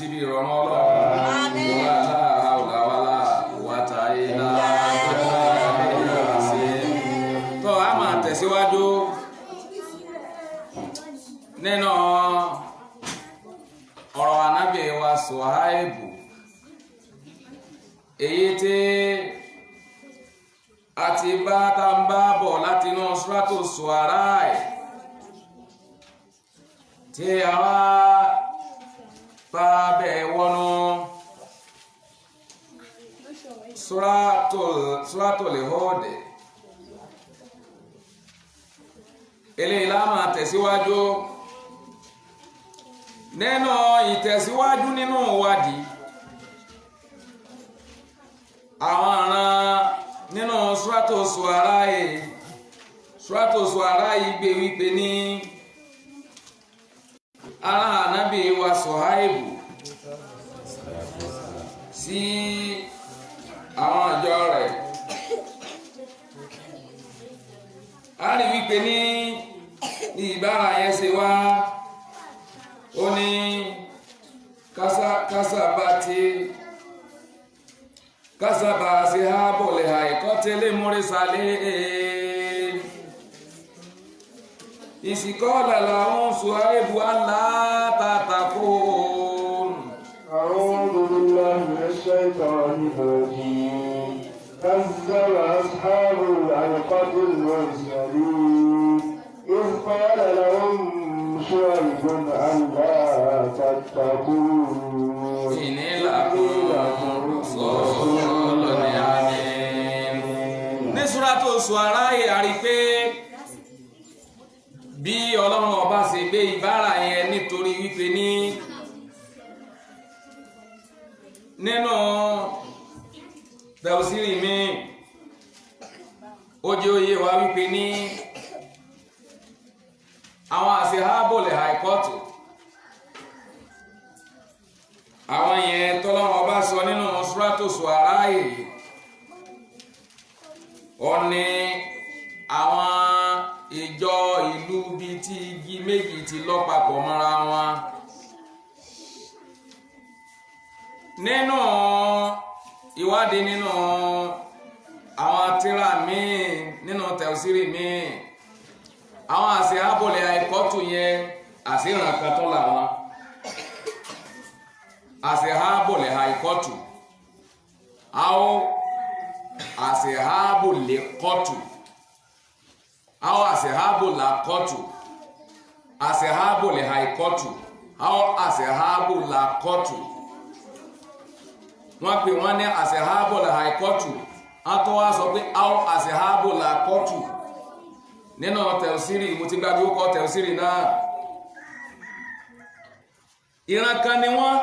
síbi síbi ìrọ̀rùn Ọlọ́run wàhálà wàtá ilá tó a máa tẹ̀síwájú nínú ọ̀rọ̀ ànábì wa Suhaibu èyí tí a ti bá tá ń bá bọ̀ láti inú Suratu Shu'ara tí a wá bá bẹ̀ wọnú Suratul Hud eléyìí la máa tẹ̀síwájú nínú ìtẹ̀síwájú nínú ìwádìí àwọn àrán nínú Suratu Shu'ara yìí gbé wípé ní ara ànábì wa Suhaibu sí àwọn àjọ rẹ̀ a rí wípé ní ìbára yẹn ṣe wá ó ní kásábà sí hábọ̀lẹ̀ àìkọ́tẹ́lẹ̀ múrísàlẹ̀ ìsìkọ́lá làwọn Suhaibu aláàtàtàkùn. أعوذ بالله من الشيطان الرجيم كذب أصحاب الأيقة المرسلين إذ قال لهم شعيب ألا تتقون إني لكم رسول أمين. ní Suratu Shu'ara yìí a rí pé bí Ọlọ́run ọba ṣe gbé ìbára yẹn nítorí wípé ní nínú tẹ̀síìrì mi ó jẹ́ òye wa wípé ní àwọn àṣehábòlẹ̀ àìkọ́tù àwọn yẹn tọ́lọ́run ọba sọ nínú Suratu Shu'ara yìí ó ní àwọn ìjọ ìlú bíi tí igi méjì ti lọ́ papọ̀ mọ́ra wọn nínú ìwádìí nínú àwọn tírà míì nínú tẹ̀síìrì míì àwọn àṣehábòlẹ̀ àìkọ́tù yẹn àṣìràn kan tó làwọn àṣehábòlẹ̀ àìkọ́tù àwọn àṣehábòlẹ̀ kọ́tù àwọn àṣehábòlẹ̀ kọ́tù àṣehábòlẹ̀ àìkọ́tù àwọn àṣehábòlẹ̀ kọ́tù wọ́n pè wọ́n ní àṣehábòlẹ̀ àìkọ́tù wọ́n tó wá sọ pé àwọn àṣehábòlẹ̀ kọ́tù nínú tẹ̀síìrì mo ti gbàgbé ó kọ́ tẹ̀síìrì náà ìran kan ni wọ́n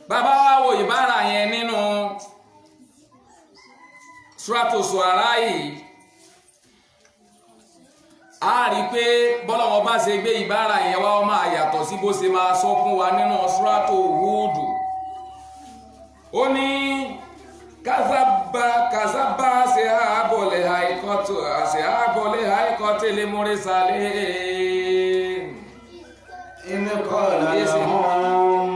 bàbá wa wo ìbára yẹn nínú Suratu Shu'ara yìí a rí i pé bọ́lọ́wọ́ bá ṣe gbé ìbára yẹn wá ó máa yàtọ̀ sí bó ṣe máa sọ fún wa nínú Suratu Hud ó ní kazaba àṣehábòlẹ̀ àìkọ́tù lè múrísàlẹ̀ إذ قال لهم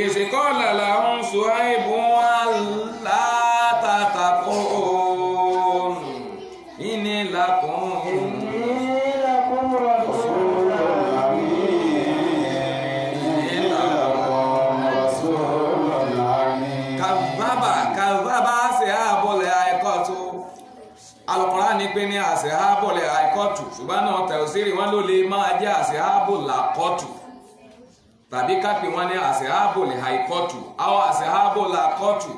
ìsìkọ́lá làwọn Suhaibu aláàtàtàkùn inni lakum رسول أمين kàzábà àṣehábòlẹ̀ àìkọ́tù Al-Qur'an ní pé ní àṣehábòlẹ̀ àìkọ́tù ṣùgbọ́n náà tẹ̀síìrì wọn ló lè máa jẹ́ àṣehábòlẹ̀ àkọ́tù tàbí kápẹ́ wọn ní àṣehábòlẹ̀ àìkọ́tù àwọn àṣehábòlẹ̀ àkọ́tù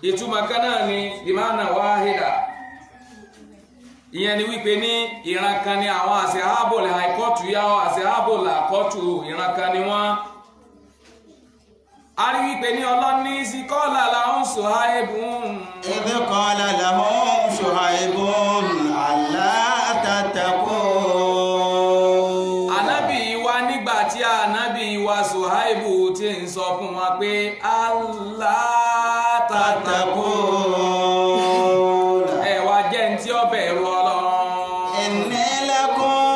ìtumọ̀ kan náà ni ìmáàna wáhídà ìyẹn ni wípé ní ìran kan ní àwọn àṣehábòlẹ̀ àìkọ́tù yá àwọn àṣehábòlẹ̀ àkọ́tù ìran kan ni wọ́n a rí wípé ní ọlọ́ní sí kọ́lá làwọn Suhaibu إذ قال لهم شعيب ألا تتقون. ànábì wa nígbà tí ànábì wa Suhaibu ti ń sọ fún wọn pé Allah تتقون ẹ wá jẹ́ ní tí ó bẹ̀rù Ọlọ́run. إني لكم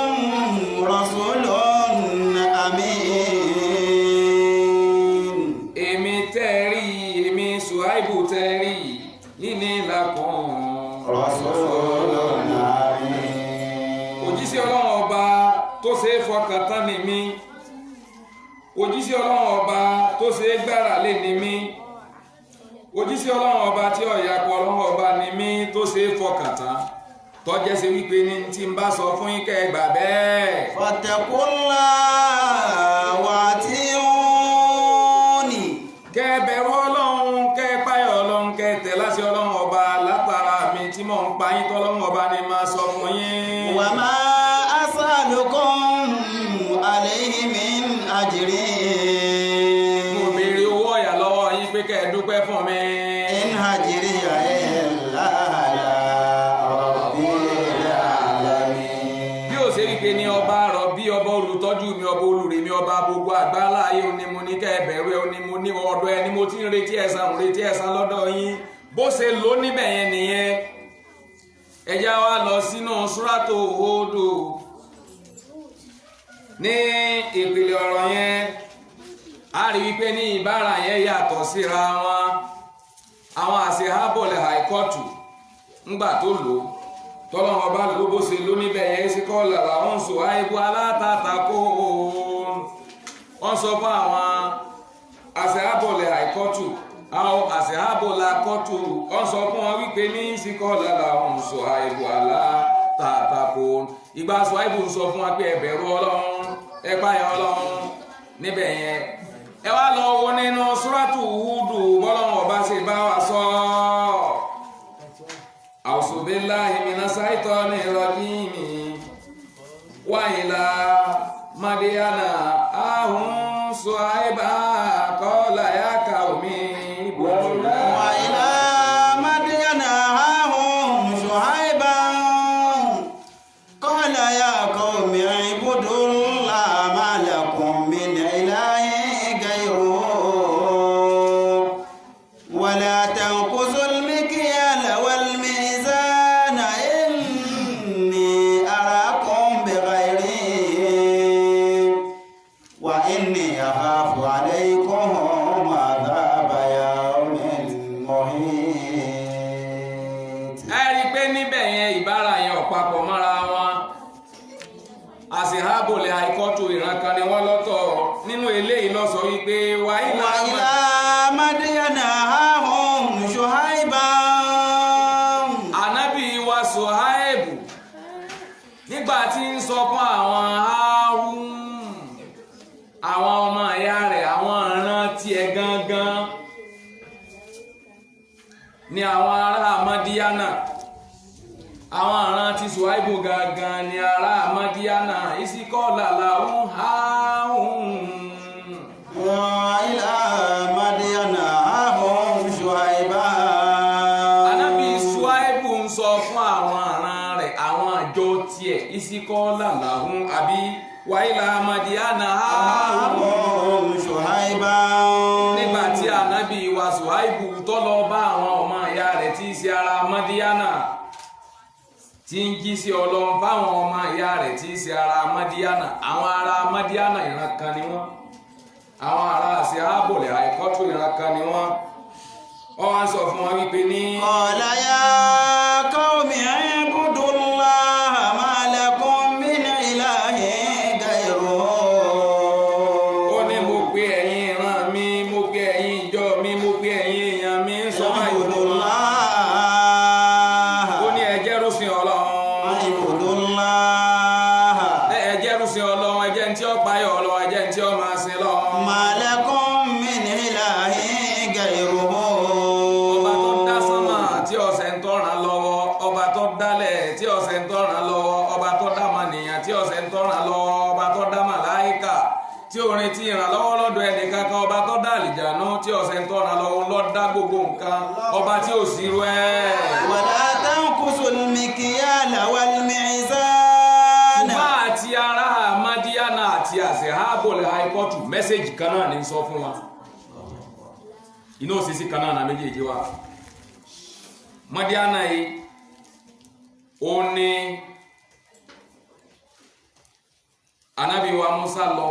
òjíṣẹ́ ọlọ́run ọba tó ṣe é fọkàn tán ni mí òjíṣẹ́ ọlọ́run ọba tó ṣe é gbára lé ni mí òjíṣẹ́ ọlọ́run ọba tí ọ̀yàpọ̀ ọlọ́run ọba ni mí tó ṣe é fọkàn tán tọ́jẹ́ ṣe wípé ní tí n bá sọ fún yín kẹ́ ẹ gbà bẹ́ẹ̀. fattaqullaha wa ati'uni. kẹ́ ẹ bẹ̀rù ọlọ́run kẹ́ ẹ páyọ̀ ọlọ́run kẹ́ ẹ tẹ̀ láṣẹ ọlọ́run ọba látara mi tí mò ń pa yín tọ́lọ́run ọba ni máa sọ fún yín. wa ma as'alukum alayhi min ajrin. mo béèrè owó ọ̀yà lọ́wọ́ yín pé kẹ́ ẹ dúpẹ́ fún mi. in ajriya illa ala rabbil alamin. bí ó ṣe wípé ní ọba rọ̀ bí ọba olùtọ́jú mi ọba olùrè mi ọba gbogbo àgbáńlá ayé òní mo ní kẹ́ ẹ bẹ̀rù ẹ òní mo ní ọ̀dọ̀ ẹ ni mo ti ń retí ẹ̀san lọ́dọ̀ yín bó ṣe lò níbẹ̀ yẹn nìyẹn. ẹ já wa lọ sínú súrátò Húdù ní ìpìlẹ̀ ọ̀rọ̀ yẹn a rí wípé ní ìbára yẹn yàtọ̀ síra wọn. àwọn àṣehábọ̀lẹ̀ àìkọ́tù ńgbà tó lò tọ́lọ́wọ́n bá lò bó ṣe lò níbẹ̀ yẹn sí kọ́ làrá ń sọ àìbú alátàtàkó wọ́n sọ fún àwọn àṣehábọ̀lẹ̀ àìkọ́tù àwọn àṣehábọ̀lẹ̀ àkọ́tù wọ́n sọ fún wọn wípé ní sí kọ́ làrá ń sọ àìbú alátàtàkó ìgbà sọ àìbú ń sọ fún wa pé ẹ bẹ̀rù Ọlọ́run ẹ páyà Ọlọ́run níbẹ̀ yẹn. ẹ wá lọ wo nínú súrátù Húdù bọ́lọ́wọ́n ọba ṣe bá wa sọ. A'udhu billahi minash shaitonir rajim. Wa ila Madyana ahum Shu'aiban qala ya qaumi ibudullah. Wa ila Madyana ahum Shu'aiban qala ya qaumi ibudullah ma lakum min ilahin ghayruhu wa la tanqusul mikyala wal mizana inni arakum bighayrin wa inni akhafu alaykum adhaba yawmin muhit. ẹ rí i pé níbẹ̀ yẹn ìbára yẹn ọ̀pápọ̀ mọ́ra wọn. àṣehábọ̀lẹ̀ àìkọ́tù ìran kan ni wọ́n lọ́tọ̀ nínú eléyìí ló sọ wípé Wa ila Madyana ahum Shu'aiban. ànábì wa Ṣuaibu nígbà tí ń sọ fún àwọn ahum àwọn ọmọ ìyá rẹ̀ àwọn ìran tiẹ̀ gangan ni àwọn ará Madiana àwọn ìran ti Ṣuaibu gangan ni ará Madiana ìsìkọ́lá làwọn ahum. Wa ila Madyana ahum Shu'aiban. Ànábì Ṣuaibu ń sọ fún àwọn àràn rẹ̀ àwọn àjọ tiẹ̀ ìsìkọ́lá làwọn àbí wa ila Madyana Ahum Shu'aiban. nígbà tí ànábì wa Ṣuaibu tó lọ bá àwọn ọmọ ìyá rẹ̀ tí í ṣe ará Madiana tí ń jí sí Ọlọ́run fáwọn ọmọ ìyá rẹ̀ tí í ṣe ará Madiana àwọn ará Madiana ìran kan ni wọ́n àwọn ará àṣehábọ̀lẹ̀ àìkọ́tù ìran kan ni wọ́n wá sọ fún wọn wípé ní. Qala ya qaumi ibudullaha ma lakum min ilahin ghayruhu. ó ní mo pe ẹ̀yin ìran mi mo pe ẹ̀yin ìjọ mi mo pe ẹ̀yin èèyàn mi ń sọ báyìí. Ibudullaha. ó ní ẹ jẹ́rúsìn Ọlọ́run Ibudullaha. ẹ jẹ́rúsìn Ọlọ́run ẹ jẹ́ ní tí ó páyọ̀ Ọlọ́run ẹ jẹ́ ní tí ó máa sin lọ́run. Ma lakum min ilahin ghayruhu. ọba tó dá sánmà tí ọ̀sẹ̀ ń tọ́ràn lọ́wọ́ ọba tó dálẹ̀ tí ọ̀sẹ̀ ń tọ́ràn lọ́wọ́ ọba tó dá mànìyàn tí ọ̀sẹ̀ ń tọ́ràn lọ́wọ́ ọba tó dá màláíkà tí orin ti ìrànlọ́wọ́ lọ́dọ̀ ẹnìkankan ọba tó dá àlìjànú tí ọ̀sẹ̀ ń tọ́ràn lọ́wọ́ ló dá gbogbo nǹkan ọba tí ò sí rú ẹ̀. Wala tanqusul mikyala wal mizana. ṣùgbọ́n àti ará Madiana àti àṣehábọ̀lẹ̀ àìkọ́tù mẹ́sẹ̀jì kan náà ní sọ fún wa iná òṣìṣì kan náà méjèèjì wa. Madiana yìí ó ní Ànábì wa Musa lọ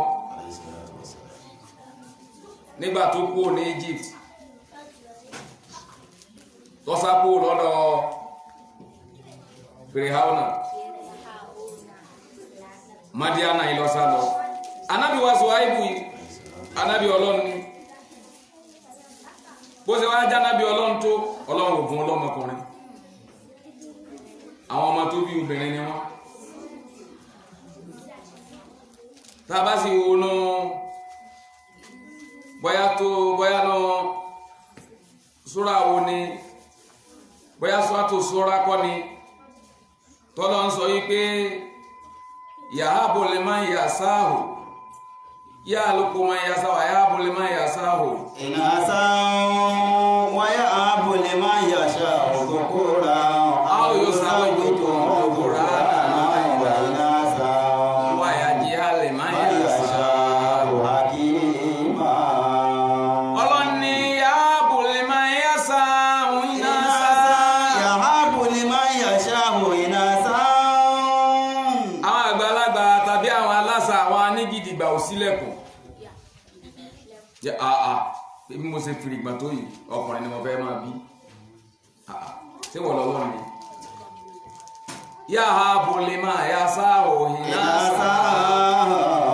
nígbà tó kúrò ní Egypt tó sá kúrò lọ́dọ̀ Fìrìhàúnà Madiana ilo sá lọ Ànábì wa Ṣuaibu yìí Ànábì Ọlọ́run ni bó ṣe wá já Ànábì Ọlọ́run tó Ọlọ́run ògùn ọlọ́mọkùnrin àwọn ọmọ tó bí obìnrin ni wọ́n tá a bá sì wo ná bóyá náà súra wo ni bóyá sọ́tò súra kọ́ ni tọ́lọ́ ń sọ yí pé yahabu liman yasahu yaluku man yasahu yahabu liman yasahu inasa wa yahabu liman yasha'u dhukura aw yusawwijuhu dhukurana wa inasa wa yaj'al liman yasha'u hakima Ọlọ́ni yahabu liman yasahu inasa yahabu liman yasha'u inasa àwọn àgbàlagbà tàbí àwọn aláṣà àwọn anígìdìgbà ò sílẹ̀kùn jẹ́ bí mo ṣe fìrì ìgbà tó yìí ọkùnrin ni mo fẹ́ máa bí ṣé wọ́n lọ́wọ́ ni yahabu liman yasahu inasa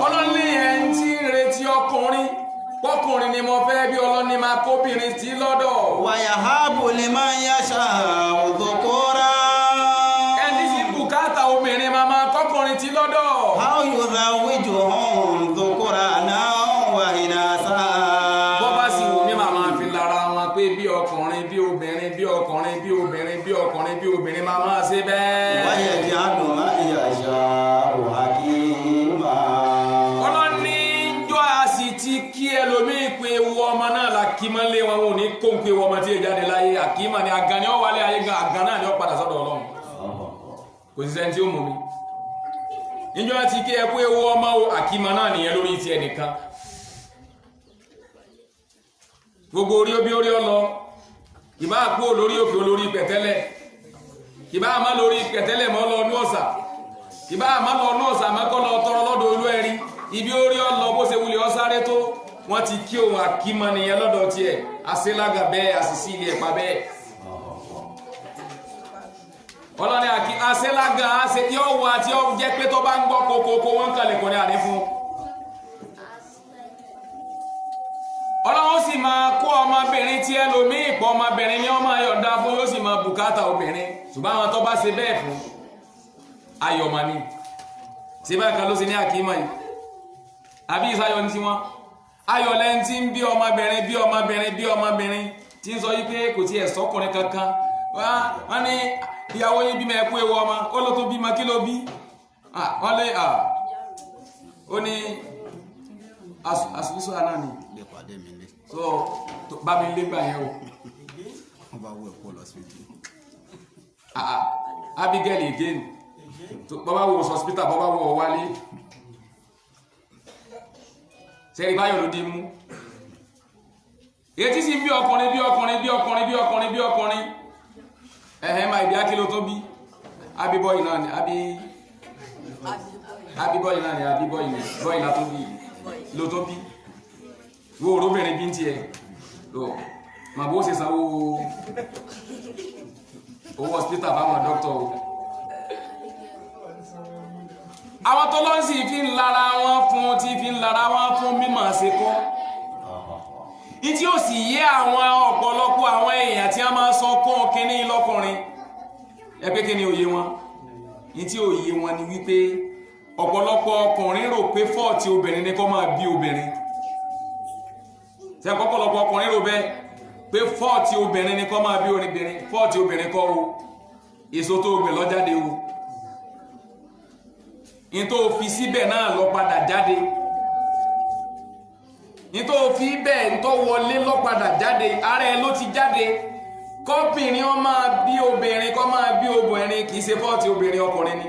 ọlọ́ni ẹ̀ ń tí ń retí ọkùnrin ni mo fẹ́ bí ọlọ́ni máa kóbìnrin tí lọ́dọ̀ wa yahabu liman yasha'u dhukura ẹni sí bùkátà obìnrin máa kọ́kùnrin tí lọ́dọ̀ aw yuzawwijuhum dhukurana wa inasa bọ́ bá sì wù mí màmá fi lára wọn pé bí ọkùnrin bí obìnrin bí ọkùnrin bí obìnrin bí ọkùnrin bí obìnrin máa ṣe bẹ́ẹ̀. wa yaj'alu ma yasha'u hakima ọlọ́ni jọ àsì ti kí ẹlòmíì pé ewu ọmọ náà la kí máa lé wọn ò ní kó ń pé ọmọ tí èyí jáde láyé àkímà ni àgàn ni ó wálé ayé gan àgàn náà ni ó padà sọ́dọ̀ Ọlọ́run kò sí sẹ́ni tí ó mú mi níjọ́ ti kí ẹ pé ewu ọmọ àkímà náà nìyẹn lórí ti ẹnìkan gbogbo orí obi orí ọlọ ìbá kú olórí òkè olórí pẹ̀tẹ́lẹ̀ ìbá má lórí pẹ̀tẹ́lẹ̀ mọ́ lọ ní ọ̀sà ìbá má lọ ní ọ̀sà mẹ́kọ́ lọ tọrọ lọ́dọ̀ olú ẹ̀rí ibi orí ọlọ bó ṣe wulẹ̀ ọsáré tó wọ́n ti kí òun àkímọ nìyẹn lọ́dọ̀ tiẹ̀ àṣelága bẹ́ẹ̀ àṣìṣí ilé ẹ̀pà bẹ́ẹ̀ ọlọ́ni àṣelága àṣe tí ó wà tí ó jẹ́ pé tó bá ń gbọ́ kókókó wọ́n kalẹ̀ kọ́ ní àní fún ọlọ́run sì máa kó ọmọbìnrin tí ẹlòmíì pọ̀ ọmọbìnrin ní ọmọ ayọ̀dá fún yóò sì máa bùkátà obìnrin ṣùgbọ́n àwọn tó bá ṣe bẹ́ẹ̀ fún ayọ̀mọ̀ ni ṣe báyìí kan ló ṣe ní àkímọ̀ yìí àbí ìsáyọ̀ ní tiwọn ayọ̀ lẹ́yìn tí ń bí ọmọbìnrin tí ń sọ yí pé kò tiẹ̀ sọ́kùnrin kankan wọ́n ní ìyàwó yín bímọ ẹ̀kú ewu ọmọ ó ló tó bímọ kí ló bí wọ́n lé ó ní àṣìṣọ́ àná ni so bá mi lé gbà yẹn o Abigail again bọ́bá wo hospital bọ́bá wo wálé sẹ́rí báyọ̀ ló dé mú èyí tí sì bí ọkùnrin ẹ̀hẹ́ máa ìdí akílò tó bí abibọ́yì náà ni abibọ́yì náà tó bí ló tó bí wo orobìnrin bí ń tiẹ̀ lọ ma bó ṣe sanwó owó hospital fáwọn dókítà o àwọn tó lọ́n sì fi ń lara wọn fún mímọ̀ ṣe kọ́ ìtí ó sì yé àwọn ọ̀pọ̀lọpọ̀ àwọn èèyàn tí a máa sọ kún kíní lọ́kùnrin ẹgbẹ́ kíní òye wọn ìtí òye wọn ni wípé ọ̀pọ̀lọpọ̀ ọkùnrin rò pé fọ́ọ̀tì obìnrin ní kó máa bí obìnrin tí ọ̀pọ̀lọpọ̀ ọkùnrin rò bẹ́ẹ̀ pé fọ́ọ̀tì obìnrin ní kó máa bí obìnrin fọ́ọ̀tì obìnrin kọ́ o èso tó gbìn lọ jáde o in tó fi síbẹ̀ náà lọ padà jáde in tó fi bẹ́ẹ̀ in tó wọlé lọ padà jáde ara ẹ ló ti jáde kọ́pìnrin ó máa bí obìnrin kó máa bí obìnrin kì í ṣe fọ́ọ̀tì obìnrin ọkùnrin ni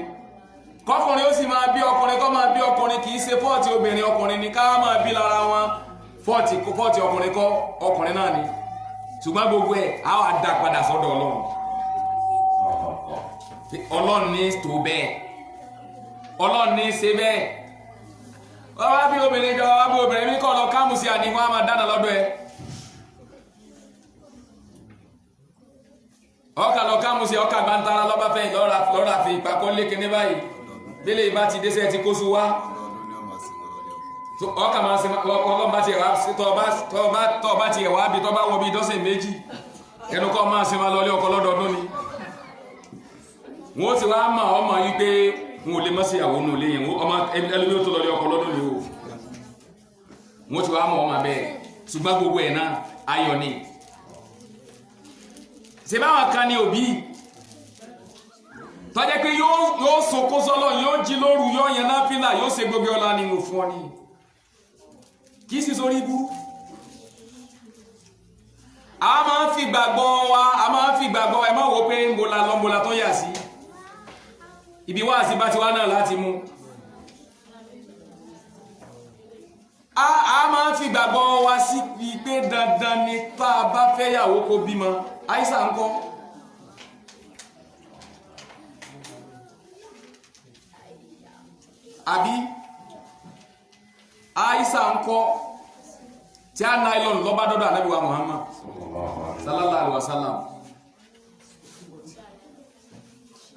kọ́kùnrin ó sì máa bí ọkùnrin kó máa bí ọkùnrin kì í ṣe fọ́ọ̀tì obìnrin ọkùnrin ni ká máa bí lára wọn fọ́ọ̀tì ọkùnrin kọ́ ọkùnrin náà ni ṣùgbọ́n gbogbo ẹ̀ á wà dá padà sọ́dọ̀ Ọlọ́run ní tó bẹ́ẹ̀ Ọlọ́run ní ṣe bẹ́ẹ̀ wọ́n wá bí obìnrin jọ wá bí obìnrin ní kọ́ lọ káàmù sí àní wọ́n á máa dáná lọ́dọ̀ ẹ̀ ọkà lọ káàmù sí ọkà gbántara lọ́bá fẹ́ lọ́ra fi ìpàkọ́ léke ní báyìí bele bá ti dẹ́sẹ̀ ti kó sú wá ọkà máa ṣe ọlọ́mbà ti ẹ̀wà tọ́ọ̀bá ti ẹ̀wà bí tọ́ọ̀bá wọ bí dọ́sẹ̀ méjì ẹnu kọ́ máa ṣe máa lọlé ọkọ lọ́dọọdún ni wọ́n ti wá máa ọmọ yí pé wọn ò lè mọ́ sí ìyàwó nù lé yẹn ọmọ ẹlòmí ó tó lọlé ọkọ lọ́dún ni o wọ́n ti wá máa ọmọ bẹ́ẹ̀ ṣùgbọ́n gbogbo ẹ̀ náà ayọ̀ ni ṣe báwọn kan ní òbí tọ́jẹ́ pé yóò sokó sọ́lọ́ yóò jí lóru yóò yẹn náà fílà yóò ṣe gbogbo ọlá ni mo fún ọ ní kìí sí sórí ibú a máa ń fi gbàgbọ́ wa ẹ máa wò pé mbola tó yà sí ibi wá sí bá ti wá náà láti mú a máa ń fi gbàgbọ́ wa sí pé dandan ni tá a bá fẹ́ yàwó kó bímọ àìsà ń kọ́ àbí àìsà ń kọ́ tí a nylon lọ́bá dọ́dọ̀ Ànábì wa Muhammad sallallahu alaihi wasallam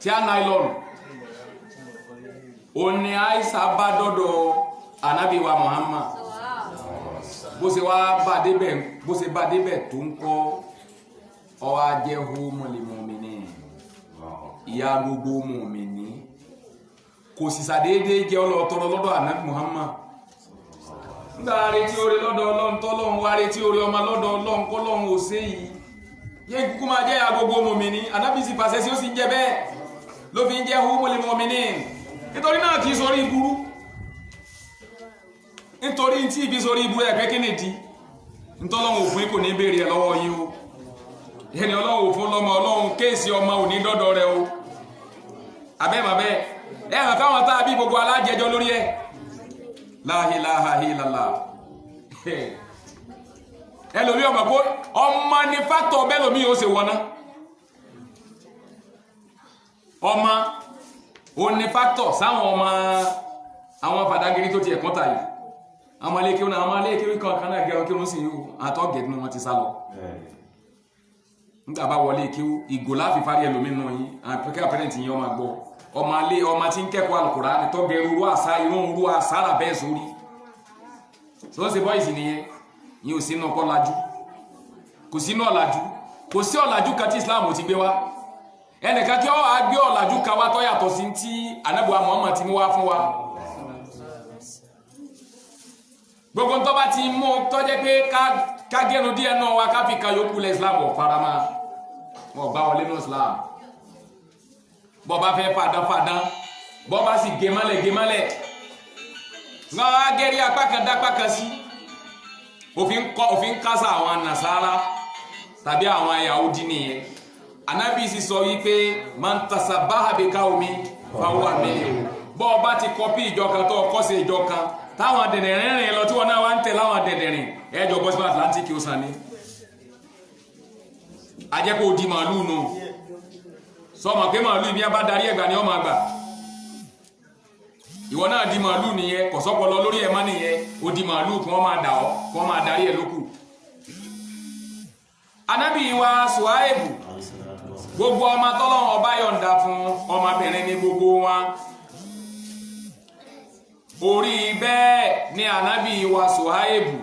tí a nylon o ní àìsà bá dọ́dọ̀ Ànábì wa Muhammad bó ṣe bá débẹ̀ tó ń kọ́ ọwá jẹ́ humul mu'minin ìyá gbogbo mùmìnì kò sì sàdédé jẹ́ ọlọ́tọrọ lọ́dọ̀ Ànábì Muhammad nígbà retí orí lọ́dọ̀ Ọlọ́run tọ́lọ́run wá retí orí ọmọ lọ́dọ̀ Ọlọ́run kọ́lọ́run ò sé yìí yé kúkú máa jẹ́ ìyá gbogbo mùmìnì Ànábì sì pàṣẹ sí ó sì ń jẹ bẹ́ẹ̀ ló fi ń jẹ́ humul mu'minin nítorí náà kìí sórí ìburú nítorí tí ìbí sórí ìburú ẹ̀pẹ́ kí nìdí nítọ́lọ́run òfin kò ní béèrè ẹ̀ lọ́wọ́ yìí o ẹni Ọlọ́run òfin lọ́mọ Ọlọ́run kéèsì ọmọ òní dọ́dọ̀ rẹ o abẹ́màbẹ́ ẹ̀hàn káwọn tàà bí gbogbo alájẹjọ lórí ẹ̀ la ilaha illallah ẹlòmí ọmọ kó ọmọ ní fátọ̀ bẹ́lòmí yóò ṣe wọná ọmọ o ní fátọ̀ sáwọn ọmọ àwọn fàdágiri tó ti ẹ̀kọ́ tà yìí àwọn alékéwọ́n náà àwọn alékéwọ́n kan náà gẹ̀rọ kí wọ́n sì yíò àtọ́gẹ̀ẹ́nù wọn ti sálọ nígbà bá wọlé kí ìgò láfi fárí ẹlòmí náà yìí àpẹkẹ́ àpẹrẹntì yìí ọmọ gbọ́ ọmọ tí ń kẹ́kọ̀ọ́ Al-Kùránì tó gẹ̀rù rú àṣà irun rú àṣàrà bẹ́ẹ̀ sórí tó ń ṣe bọ́ìsì nìyẹn yìí ò sínú ọkọ̀ lajú kò sínú ọ̀làjú kò sí ọ̀làjú kan tí Islam ti gbé wá ẹnìkan kí ó wá gbé ọ̀làjú kan wá tó yàtọ̀ sí tí Ànábì wa Muhammad ti mú wá fún wa gbogbo tó bá ti mú tó jẹ́ pé ká gẹ́nu díẹ̀ náà wá ká fi kan yókù lẹ́ Islam ọ̀ farama wọn gbá wọlé ní Islam bọ́ bá fẹ́ fàdán bọ́ bá sì gẹ́mọ́lẹ̀ wọ́n á gẹ́rí apákan dápákan sí òfin kásá àwọn Nasara tàbí àwọn Yahudi nìyẹn Ànábì sì sọ wípé man tasabbaha bi qawmin fahuwa minhum bọ́ bá ti kọ́pí ìjọ kan tó kọ́ sí ìjọ kan táwọn dẹ̀dẹ̀rin rìn lọ tí wọ́n náà wá ń tẹ̀ láwọn dẹ̀dẹ̀rin ẹjọ́ bọ́ sí Atlantic Ocean ni ajẹ́kọ̀ òdì màálù nù sọmọ pé màálù ibi bá darí ẹgbà ni ọmọ àgbà ìwọ náà di màálù nìyẹn kọ̀sọ́pọ̀lọ lórí ẹ̀mọ́ nìyẹn ó di màálù kí wọ́n máa dà ọ́ kí wọ́n máa darí ẹ̀ lókù Ànábì wa Ṣuaibu gbogbo ọmọ tọ́lọ́run ọba yọ̀ǹda fún ọmọbìnrin ní gbogbo wọn orí bẹ́ẹ̀ ni Ànábì wa Ṣuaibu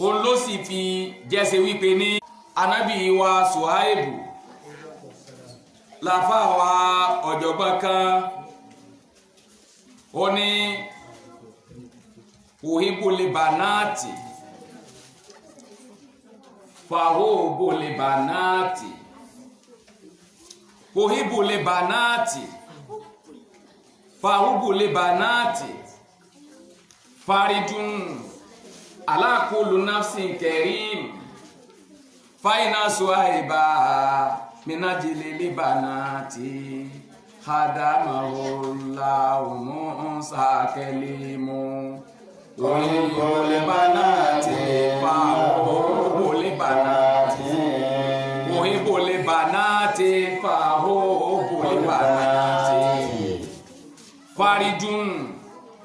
òun ló sì fi jẹ́sẹ̀ wípé ní Ànábì wa Ṣuaibu láfáwà ọ̀jọ̀gbọ́n kan ó ní òhìbòlè bànáàtì fàhóbòlè bànáàtì òhìbòlè bànáàtì fàhóbòlè bànáàtì faridun alákòólù nafsin kẹrin fáìnà Ṣuaiba minajili libanati hadamahullahu Musa kelimu Oyibo libanati fahubu libanati Oyibo libanati fahubu libanati faridun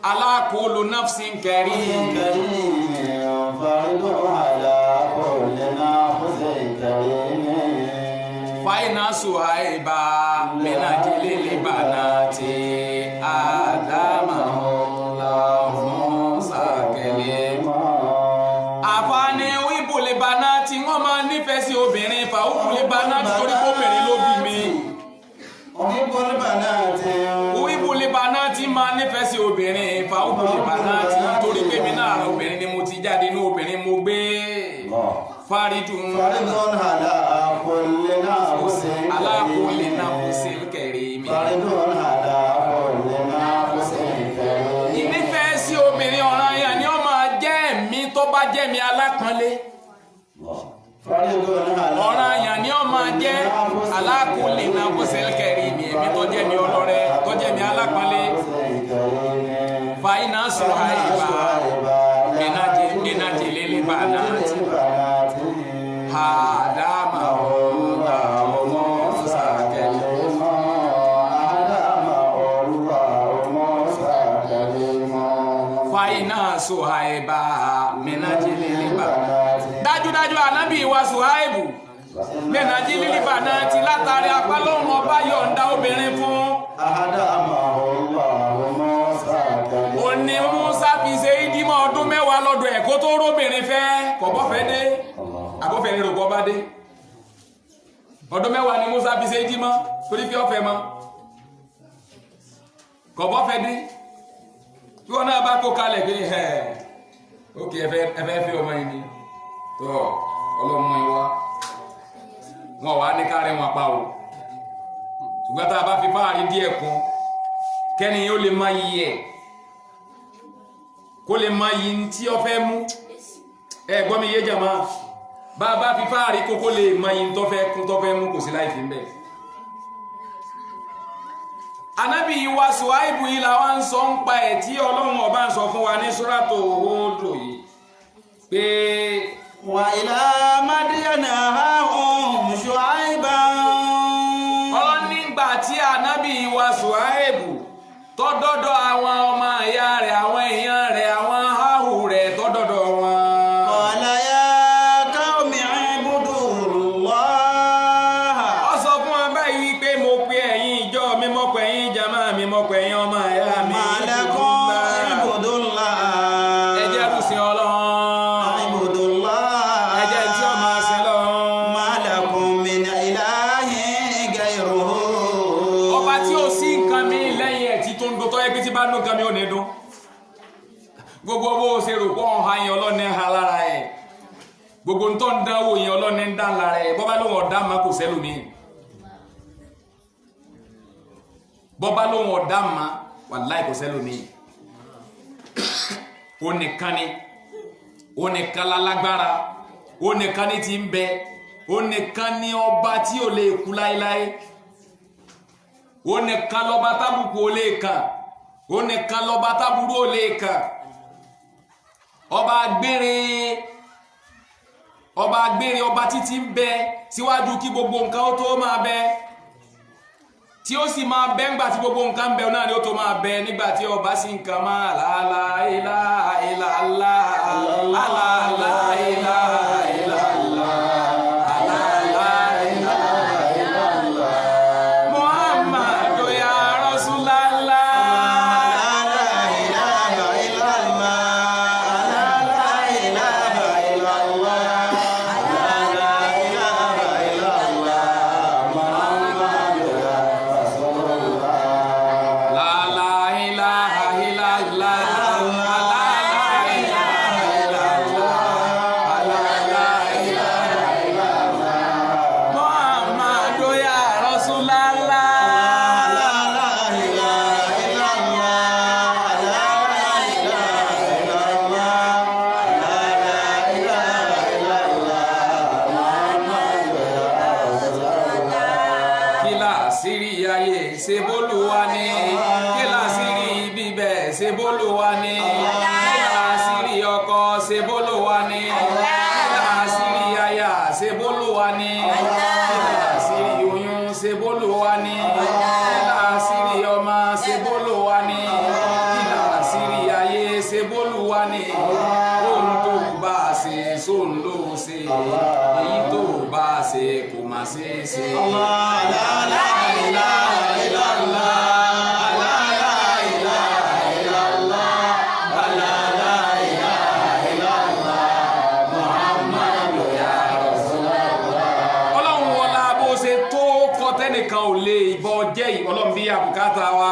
ala kullu nafsin karim faridun ala kulli nafsin karim Faina Ṣuaiba minajili libanati banati torí kó obìnrin ló bí mi. Uhibbul banati. Uhibbul banati máa nífẹ̀ẹ́ sí obìnrin fa uhibbul banati torí pé mi náà ara obìnrin ni mo ti jáde inú obìnrin mo gbé. Faridun ala kulli nafsin. Ala kulli nafsin karim. Faridun ala kulli nafsin karim. Ìnífẹ̀ẹ́ sí obìnrin ọ̀ranyàn ni ó máa jẹ́ ẹ̀mí tó bá jẹ́ mi alápọ̀nlé. Ọ̀ranyàn ni ó máa jẹ́ ala kulli nafsin karim ẹ̀mí tó jẹ́ mi ọlọ́rẹ tó jẹ́ mi alápọ̀nlé. Fàyínà sọ̀rọ̀ àyíbá minaji lili banati. Adama Musa kalima. Fàyínà Suhaiba minaji lili banati. Dájúdájú ànábì wa Suhaibu minaji lili banati látàrí apá lóhùn ọba yọ̀ǹda obìnrin fún. Òní Musa fi ṣe ìdímọ̀ ọdún mẹ́wàá lọ́dọ̀ ẹ̀ kó tó róbìnrin fẹ́ kọ̀bọ́fẹ́ dé àbọ̀fẹ́ ní rògbọ́ bá dé. Ọdún mẹ́wàá ni Musa fi ṣe ìdímọ̀ torí fi ọ̀fẹ́ mọ́ kọ̀bọ́fẹ́ dé. Tí wọ́n náà bá kó kalẹ̀ pé ókè ẹfẹ́ fi ọmọ yìí ni tó ọlọ́mọ yìí wá wọn wà ní kárẹ́ wọn pa o. Ṣùgbọ́n tá a bá fi fáàrí díẹ̀ kún kẹ́ni yóò lè má yí ẹ̀ kó lè má yí tí ọ fẹ́ mú ẹ gbọ́ mi yé jàmá bá a bá fi fáàrí kókó lè má yí tó fẹ́ kún tó fẹ́ mú kò sí láì fi ń bẹ̀. Ànábì wa Suhaibu yìí la wá ń sọ ń pa ẹ̀ tí Ọlọ́run ọba ń sọ fún wa ní Suratu Hud yìí pé wa ila Madyana ahahum Shu'ayban. Nígbà tí ànábì wa Suhaibu tó dọ́dọ̀ àwọn ọmọ ìyá rẹ̀ àwọn èèyàn rẹ̀ àwọn áhù rẹ̀ tó dọ́dọ̀ wọn. Qala ya qaumi ibudullah. Ó sọ fún wọn báyìí pé mo pe ẹ̀yin ìjọ mi mo pe ẹ̀yin jàmá mi mo pe ẹ̀yin ọmọ ìyá mi. Ma lakum ibudullah. Ẹ jẹ́ rúsìn Ọlọ́run. Ibudullah. Ẹ jẹ́ tí ó máa sin lọ́run. Ma lakum min ilahin ghayruhu. Ọba tí ó sí nǹkan mi lẹ́yìn ẹ̀ tí tó ń do tọ́ ẹgbẹ́ tí bá nù nǹkan mi ò ní dún. Gbogbo bó ṣe rò pọ̀ ọ̀hán yẹn ọlọ́ni ha lára ẹ̀. Gbogbo ń tọ́ ń dánwò yẹn ọlọ́ni ń dán lára ẹ̀. Bọ́bá lóhùn ọ̀dá ma kò sẹ́lòmíì. Bọ́bá lóhùn ọ̀dá ma wàláì kò sẹ́lòmíì. Ó nìkan ni. Ó nìkan lálágbára. Ó nìkan ni ti ń bẹ. Ó nìkan ni ọba tí ò lè kú láéláé. Ó nìkan lọ́ba tábùkù ó lè kàn. Ó nìkan lọ́ba tábùrú ó lè kàn. Ọba agbére ọba títí ń bẹ síwájú kí gbogbo nǹkan ó tó máa bẹ tí ó sì máa bẹ ńgbà tí gbogbo nǹkan ń bẹ náà ni ó tó máa bẹ nígbà tí ọba sí nǹkan máa láàlá ilá ilá alá alá alá ilá ilá alá alá ilá ilá alá Muhammadu ya Rasulallah. ṣe bólúwa ni kí làṣírí bíbẹ̀ ṣe bólúwa ni kí làṣírí ọkọ ṣe bólúwa ni kí làṣírí aya ṣe bólúwa ni kí làṣírí oyún ṣe bólúwa ni kí làṣírí ọmọ ṣe bólúwa ni kí làṣírí ayé ṣe bólúwa ni ohun tó bá ṣe sóun ló ṣe èyí tó bá ṣe kò má ṣe é ṣe. tẹ́nìkan ò lè bọ́ jẹ́ yìí ọlọ́run bí àbùkátà wa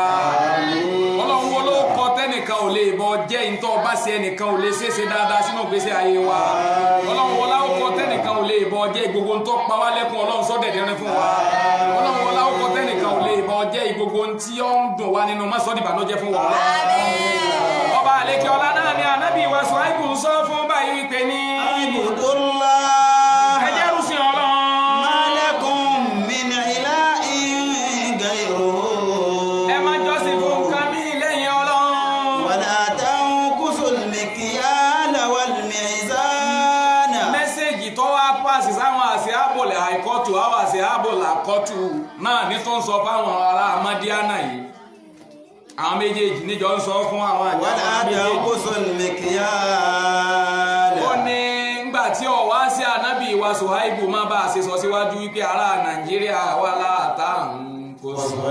ọlọ́run wo ló kọ tẹ́nìkan ò lè bọ́ jẹ́ yìí tó bá ṣe ẹnìkan ò lè ṣeéṣe dáadáa sínú ìgbésí ayé wa ọlọ́run wo láwọ́ kọ tẹ́nìkan ò lè bọ́ jẹ́ gbogbo tó pa wá lẹ́kùn ọlọ́run sọ́dẹ̀dẹ̀rin fún wa ọlọ́run wo láwọ́ kọ tẹ́nìkan ò lè bọ́ jẹ́ gbogbo tí ó ń dùn wá nínú mọ́sọ́dìbànújẹ́ fún wa ọba àlekè ọlá náà ni ànábì wa Ṣuaibu ń sọ fún báyìí wípé ní ẹjẹ́ rúsìn ọlọ́run ẹ má jọ́sìn fún nǹkan mí lẹ́yìn ọlọ́run mẹ́sẹ̀gì tó wá pàṣẹ sáwọn àṣẹ àbòlẹ̀ àìkọ́tù àwọn àṣẹ àbòlẹ̀ àkọ́tù náà ní tó ń sọ fáwọn ará Mádíánà yìí àwọn méjèèjì níjọ ń sọ fún àwọn àjọ ó ní ngbà tí ó wá sí ànábì wa Ṣuaibu má bá ṣe sọ síwájú wípé ará Nàìjíríà wà látàrún kò sọ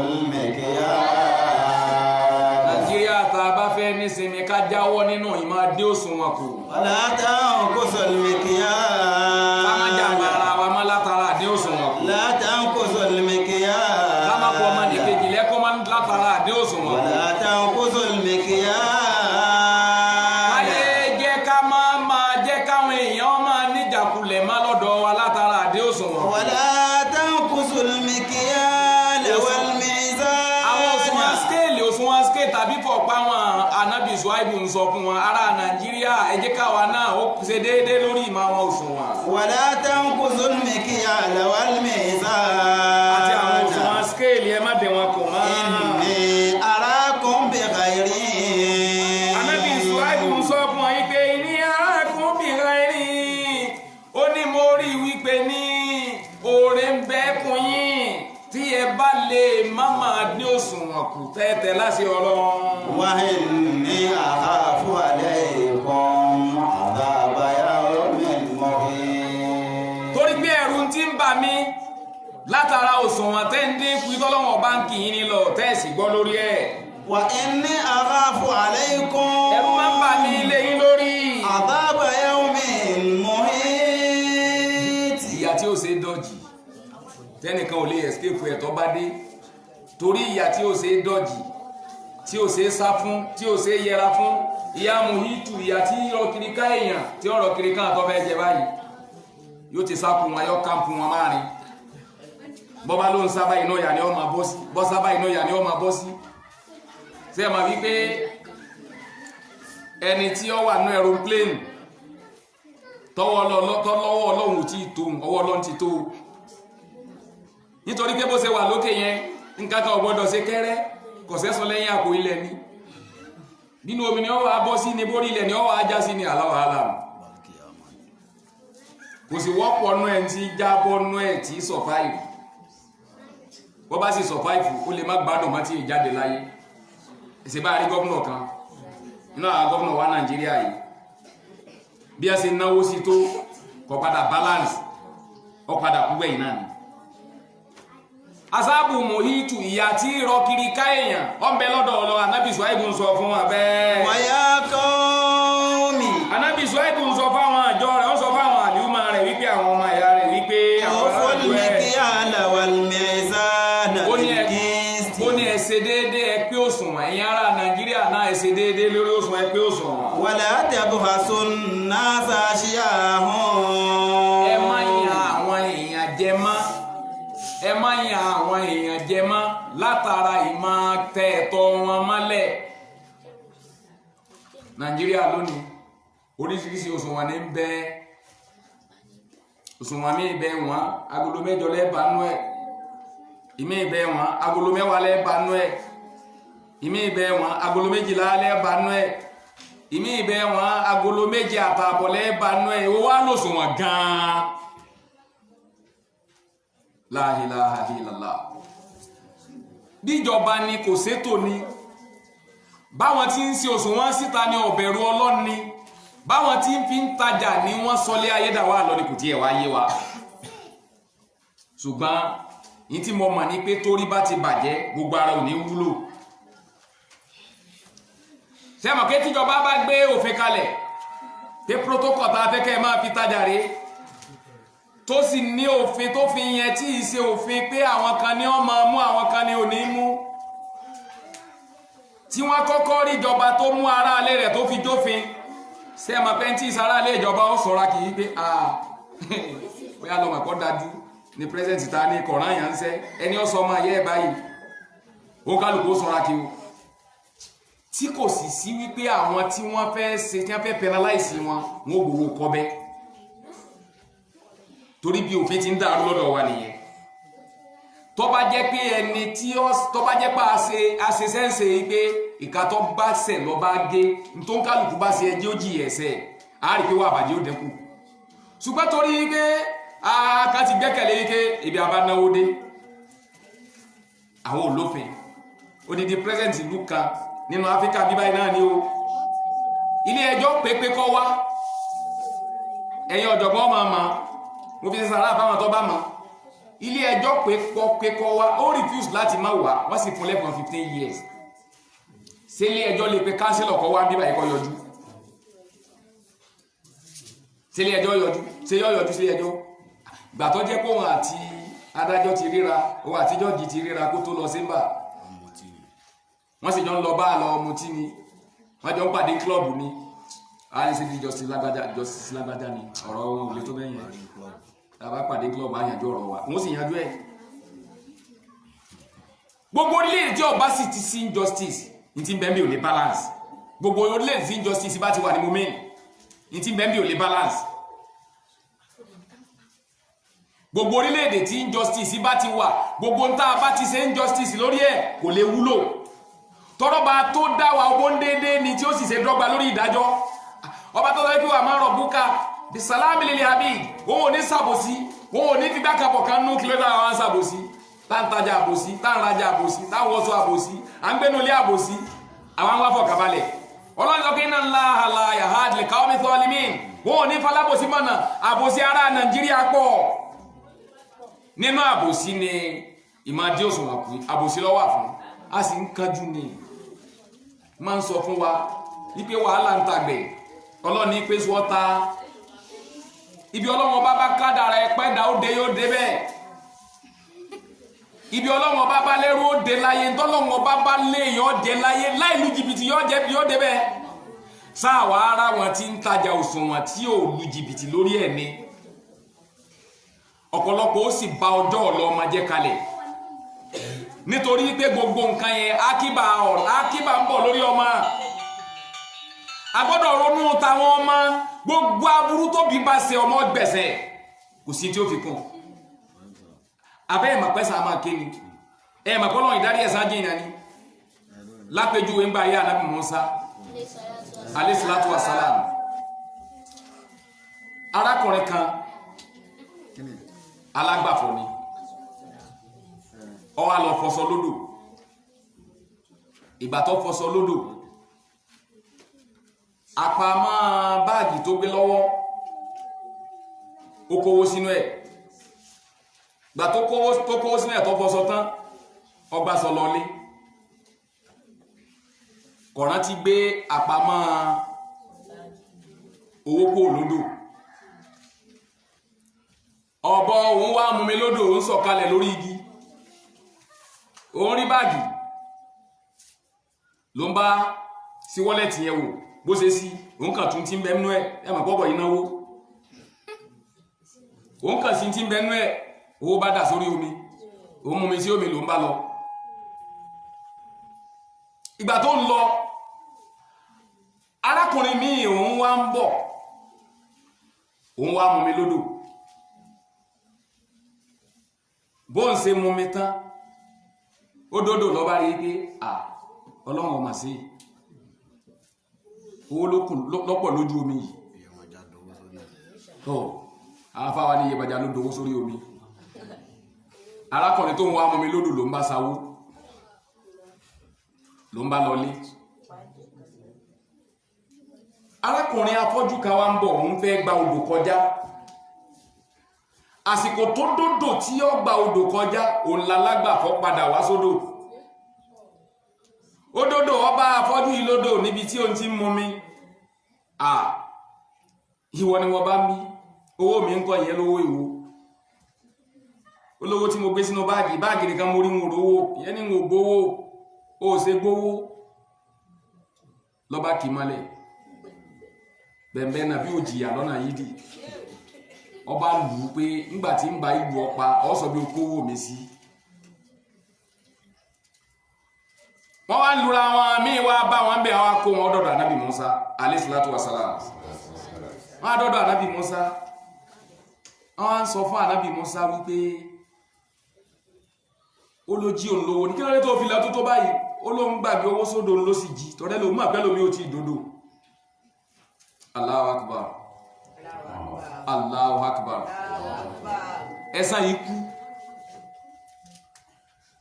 Nàìjíríà tá a bá fẹ́ nísinmi ká jáwọ́ nínú ìmọ̀ dé òṣùwọ̀n kù ká má jàmbá ara wa má látara dé òṣùwọ̀n kù ká má pọ̀ ọmọ nìkejì lẹ́kọ́ má látara dé òṣùwọ̀n kù ayé jẹ́ ká máa jẹ́ káwọn èèyàn máa níjàkulẹ̀ má lọ́dọ̀ wa látara dé òṣùwọ̀n kù òṣùwọ̀n scale tàbí fọ̀pá wọn ànábì Ṣuaibu ń sọ fún wọn ará Nàìjíríà ẹ jẹ́ káwa náà ó ṣe déédé lórí ìmọ̀ àwọn òṣùwọ̀n àti àwọn òṣùwọ̀n scale ẹ má dẹ̀ wọn kò má ànábì Ṣuaibu ń sọ fún wọn pé ní arákùn bí rẹ̀ ó ní mo rí wípé ní oore ń bẹ́kùn yín tí ẹ bá lè máma ní òṣùwọ̀n kù tẹ́tẹ́ láti ọlọ́run. وإني أخاف عليكم عذاب يوم محيط. torí pé ẹ̀rù tí ń bà mí látara òṣùwọ̀n tẹ́ ń dín kú tọ́lọ́wọ̀n bá ń kì í ní lọ tẹ́ẹ̀sì gbọ́ lórí ẹ̀. وإني أخاف عليكم ẹ̀rù máa ń bà mí lẹ́yìn lórí. عذاب يوم محيط. ìyà tí ó ṣe dọ́jì tẹ́nìkan ò lè escape ẹ̀ tó bá dé torí ìyà tí ó ṣe dọ́jì tí ó ṣe sá fún tí ó ṣe yẹra fún ìyà muhitu ìyà tí rọ kiri ká èèyàn tí ó rọ kiri ká àtọ́fẹ́ jẹ báyìí yóò ti sá fún wọn yóò kàmpù wọn márùn bọ́bá ló ń sábà iná ìyà ni ó máa bọ́ sí bọ́ sábà iná ìyà ni ó máa bọ́ sí ṣé ẹ máa wí pé ẹni tí ó wà ní aeroplane tọ́wọ́ ọlọ́run tí tó ọwọ́ ọlọ́run ti tó nítorí pé bó ṣe wà lókè yẹn nǹkan kan ò gbọ́dọ̀ ṣe kẹ́rẹ́ kò sẹ́sọ lẹ́yìn àpò ilẹ̀ ni nínú omi ni ó wà bọ́ sí ní borí ilẹ̀ ni ó wà ajá sí ní aláwàhálà kò sì wọ́pọ̀ nú ẹ̀ tí jábọ́ nú ẹ̀ tí survive bọ́ bá sì survive ó lè má gbádùn má tí ì jáde láyé ìṣèbá rí gọ́vnà kan nínú àwọn gọ́vnà wa Nàìjíríà yìí bí a ṣe náwó sí tó kò padà balance ó padà kú gbẹ̀yìn náà ni asábù mohitu ìyà tí rọ kiri ká èèyàn ọ̀nbẹ lọ́dọ̀ ọlọ́ anábì Ṣuaibu ń sọ fún wa bẹ́ẹ̀. wàyà kọ́ọ̀mì. anábì Ṣuaibu ń sọ fáwọn àjọ rẹ̀ ó sọ fáwọn àlùmọ́ rẹ̀ wípé àwọn ọmọ ìyá rẹ̀ wípé àwọn aráàlú ẹ̀. ó ní ẹ ṣe déédéé ẹ pé òṣùwọ̀n ẹ̀yin ará Nàìjíríà náà ẹ ṣe déédéé lórí òṣùwọ̀n ẹ pé òṣùwọ̀n. wàlá tabhasun nasa ashiyahum. ẹ má yan àwọn èèyàn jẹ mọ́. ẹ má yan àwọn èèyàn jẹ mọ́ látara ìmọ̀ tẹ ẹ̀tọ́ wọn mọ́lẹ̀. Nàìjíríà lónìí oríṣiríṣi òṣùwọ̀n ní bẹ òṣùwọ̀n mi bẹ wọn agolo mẹ́jọ lẹ́ẹ̀bà nú ẹ̀ ìmí bẹ wọn agolo mẹ́wàá lẹ́ẹ̀bà nú ẹ̀ ìmí bẹ wọn agolo méjìlá lẹ́ẹ̀bà nú ẹ̀ ìmí bẹ wọn agolo méjì àtààbọ̀ lẹ́ẹ̀bà nú ẹ̀ ìwọ wá lòṣùwọ̀n gan-an. La ilaha illallah. Bíjọba ni kò sétò ni báwọn tí ń ṣe òṣùwọ̀n síta ní ọ̀bẹ̀rù Ọlọ́run ni báwọn tí ń fi ń tajà ní wọ́n sọlé ayédàwà lọ ní kò tí ẹ̀ wá yé wa ṣùgbọ́n yìí tí mo mọ̀ ní pé torí bá ti bàjẹ́ gbogbo ara ò ní wúlò sẹ́mọ̀ pé tíjọba bá gbé òfin kalẹ̀ pé protocol tá a fẹ́ kẹ́ ẹ máa fi tajà rèé tó sì ní òfin tó fi yẹn tí ì ṣe òfin pé àwọn kan ní ó máa mú àwọn kan ní ò ní mú tí wọ́n kọ́kọ́ rí ìjọba tó mú aráalé rẹ̀ tó fi jófin ṣé ẹ mọ̀ pé tí ìsaráalé ìjọba ó sọ̀ra kì í pé bóyá lọ́mọ ẹ̀kọ́ dájú ní president ta ní kọ̀ọ̀rán yàn ń sẹ́ ẹni ó sọ ọmọ ayé ẹ̀ báyìí ó kálukú ó sọ̀ra kí o tí kò sì sí wípé àwọn tí wọ́n fẹ́ ṣe tí wọ́n fẹ́ penalize wọn ò gbowó kọ́bẹ́ torí bí òfin ti ń dàrú lọ́dọ̀ wa nìyẹn tó bá jẹ́ pé ẹni tí tó bá jẹ́ pé àṣẹ sẹ́ǹsẹ̀ yìí pé ìka tó bá ṣẹ̀ lọ bá gé tó ń kálukú bá ṣe ẹjẹ́ ó jì ẹ̀ṣẹ̀ á rí pé wà bàjẹ́ ó dẹ́kù ṣùgbọ́n torí pé ká ti gbẹ́kẹ̀lé wípé ibi àbánáwó dé àwọn olófin odidi president ìlú kan nínú Áfíríkà bíbáyìí náà ni o ilé ẹjọ́ pépé kọ́ wá ẹ̀yin ọ̀jọ̀gbọ́n máa ma mo fi ṣe sàrà fáwọn tó bá mọ̀ ilé ẹjọ́ pé kọ́ wá ó refuse láti má wá wọ́n sì fún lẹ́kùn 15 years ṣé ilé ẹjọ́ lè pe kánsílọ̀ kọ́ wá bíbáyìí kọ́ yọjú ṣé ilé ẹjọ́ yọjú ṣé yọ yọjú sí ilé ẹjọ́ gbà tó jẹ́ pé òun àti adájọ́ ti ríra òun àti jọ́ọ̀jì ti ríra kó tó lọ sí mbà wọ́n sì jọ ń lọ bá lọ mutí ni wọ́n jọ ń pàdé klọ́ọ̀bù ni a ní sí di justice lágbájá ni ọ̀rọ̀ wọn ò lè tó bẹ́yẹn tàbá pàdé klọ́ọ̀bù á yànjú ọ̀rọ̀ wa wọ́n sì yànjú ẹ̀ gbogbo orílẹ̀-èdè tí ọba sì ti sí injustice ní ti bẹ́ẹ̀ bí ò lè balance gbogbo orílẹ̀-èdè tí injustice bá ti wà ní moment ní ti bẹ́ẹ̀ bí ò lè balance gbogbo orílẹ̀-èdè tí injustice bá ti wà gbogbo ń tá a bá ti ṣe injustice lórí ẹ̀ kò lè wúlò tọ́rọba tó dá wa owó ń déédéé ni tí ó sì ṣe dọ́gba lórí ìdájọ́ ọba tó lọ́wọ́ pé wà máa rọ̀ búkà bí sàlámì lè àbí òun ò ní sàbòsí òun ò ní fi gbákàpọ̀ kan nú kìlódà àwọn sàbòsí tá ń tajà àbòsí tá ń rajà àbòsí tá ń wọṣọ àbòsí à ń gbénu ilé àbòsí àwọn àwọn afọkàbalẹ̀ ọlọ́run sọ pé iná ńlá àlà yahad lè káwọ́ mi tọ́ limin òun ò ní falábòsí mọ̀nà àbòsí ará Nàìjíríà pọ̀ nínú àbòsí ni ìmọ̀dé òṣùwọ̀n kù àbòsí lọ́wọ́ fún a sì ń kájú ni máa ń sọ fún wa wípé wàhálà ń tàgbẹ̀ ọlọ́ni pé sọ́ta ibi ọlọ́wọ́n bá kádàrá ẹ̀pẹ́ dà ó dé yóò dé bẹ́ẹ̀ ibi ọlọ́wọ́n bá lẹ́rú ó dé láyé ntọ́lọ́wọ́n bá léèyàn dé láyé láì lu jìbìtì yóò dé bẹ́ẹ̀ sáàwá ara wọn tí ń tajà òṣùwọ̀n tí ò lu jìbìtì lórí ẹ̀ ni ọ̀pọ̀lọpọ̀ ó sì ba ọjọ́ ọ̀lọ́ ọmọ jẹ́ kalẹ̀ nítorí pé gbogbo nǹkan yẹn akíbà ń bọ̀ lórí ọmọ a gbọ́dọ̀ ronú táwọn ọmọ gbogbo aburú tó bí bá ṣe ọmọ gbẹ̀sẹ̀ kò sí tí ó fi kún abẹ́ ẹ̀mọ̀pẹ́sà máa ké ni ẹ̀mọ̀pọ́lọ́ ìdarí ẹ̀sán jẹ́ ìnáni lápẹjúwe ń bá yá Ànábì Mùsá alayhi salatu wassalam arákùnrin kan alágbàfọ̀ ni ó wá lọ fọṣọ lódò ìgbà tó fọṣọ lódò àpamọ́ báàgì tó gbé lọ́wọ́ ó kówó sínú ẹ̀ ìgbà tó kówó sínú ẹ̀ tó fọṣọ tán ó gbà sọ lọlé kọ̀rán ti gbé àpamọ́ owó kó lódò ọ̀bọ òun wá mú mi lódò òun sọ̀kalẹ̀ lórí igi òun rí báàgì ló ń bá sí wọ́lẹ̀tì yẹn wò bó ṣe sí òun kàn tún ti ń bẹ nínú ẹ̀ ẹ̀mọ̀ pọ́pọ̀ yìí náwó òun kàn sí ti ń bẹ nínú ẹ̀ owó bá dà sórí omi òun mú mi sí omi ló ń bá lọ ìgbà tó ń lọ arákùnrin míì òun wá ń bọ̀ òun wá mú mi lódò bó ń ṣe mú mi tán ó dódò lọ bá rí pé ọlọ́run ọmọ sí owó lọ́pọ̀ lójú omi yìí àwọn afáwa ní iyẹ̀bàjá ló dowó sórí omi arákùnrin tó ń wá mú mi lódò ló ń bá sáwó ló ń bá lọlé arákùnrin afọ́jú kan wá ń bọ̀ òun fẹ́ gba odò kọjá àsìkò tó dódò tí ó gba odò kọjá òun lálágbàfọ́ padà wá sódò ó dódò ọba afọ́jú yìí lódò níbi tí òun ti ń mú mi ìwọ ni wọ́n bá ń bí owó mi ń kọ́ ìyẹn lówó ìwò olówó tí mo gbé sínú báàgì nìkan mo rí wọn rówó ìyẹn ní wọn gbówó ó ṣe gbówó lọ́ba kì í mọ́lẹ̀ bẹ̀m̀bẹ̀ náà bí ó jìyà lọ́nà yìí dì ọba lù ú pé ńgbà tí ń ba ìlú ọpa ọ̀sọ̀ bí okòwò mi sí wọ́n wá lura wọn míì wá bá wọn bẹ̀ àwọn akó wọn dọ̀dọ̀ ànábì Musa alayhi salatu wassalam wọ́n á dọ̀dọ̀ ànábì Musa wọ́n á sọ fún ànábì Musa wípé ó ló jí òun lówó ní kí ló dé tó fi lọ tó báyìí ó ló ń gbàgbé owó sódò ló sì jí tọ́rẹ́ ló mọ̀ pẹ́ lómi ò tí ìdodo Allahu akbar Allahu akbar ẹ̀san yìí kú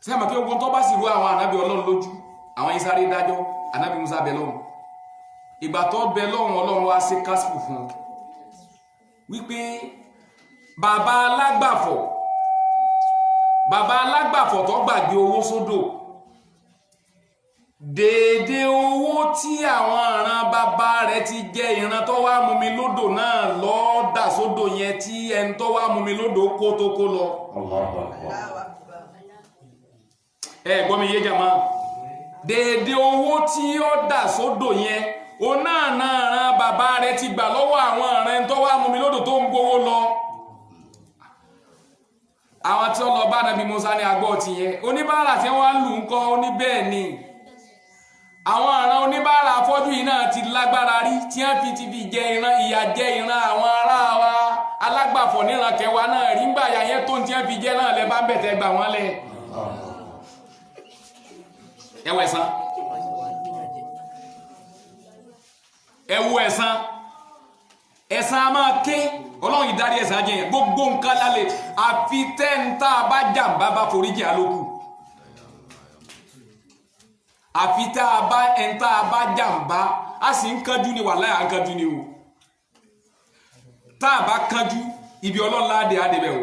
sí àmà kí ogun tó bá sì rú àwọn ànábì Ọlọ́run lójú àwọn ìsáré dájọ́ ànábì Musa bẹ lọ́hùn ìgbà tó bẹ lọ́hùn Ọlọ́run wá sí kásìfù fún wípé bàbá alágbàfọ̀ tó gbàgbé owó sódò dédé owó tí àwọn ìran bàbá rẹ̀ ti jẹ ìran tó wá mú mi lódò náà lọ dà sódò yẹn tí ẹni tó wá mú mi lódò kó tó kó lọ gbọ́ mi yé jàmá dédé owó tí ó dà sódò yẹn o náà ran bàbá rẹ̀ ti gbà lọ́wọ́ àwọn ìran tó wá mú mi lódò tó ń gbówó lọ àwọn tí ó lọ bá nàbí Musa ní agbọ́ ti yẹn oníbàárà tí wọ́n lù ń kọ́ oníbẹ́ẹ̀ ni àwọn àrán oníbàárà afọ́jú yìí náà ti lágbára rí tí wọ́n fi ti fi jẹ ìran ìyà jẹ ìran àwọn ará wa alágbàfọ̀ níran kẹwàá náà rí ńgbà yà yẹn tó ń tí wọ́n fi jẹ náà lẹ bá ń bẹ̀tẹ̀ gbà wọ́n lẹ̀ ẹwọ ẹ̀san ẹ̀san a máa ké Ọlọ́run ìdarí ẹ̀san jẹ yẹn gbogbo nǹkan lálẹ́ àfi tẹ́ǹtà bá jàǹbá bá foríjì alókù àfi tá a bá ẹ̀ǹtà bá jàǹbá a sì ń kánjú ni wàláhì à ń kánjú ni o tá a bá kánjú ibi Ọlọ́run láàdé àdébẹ̀ o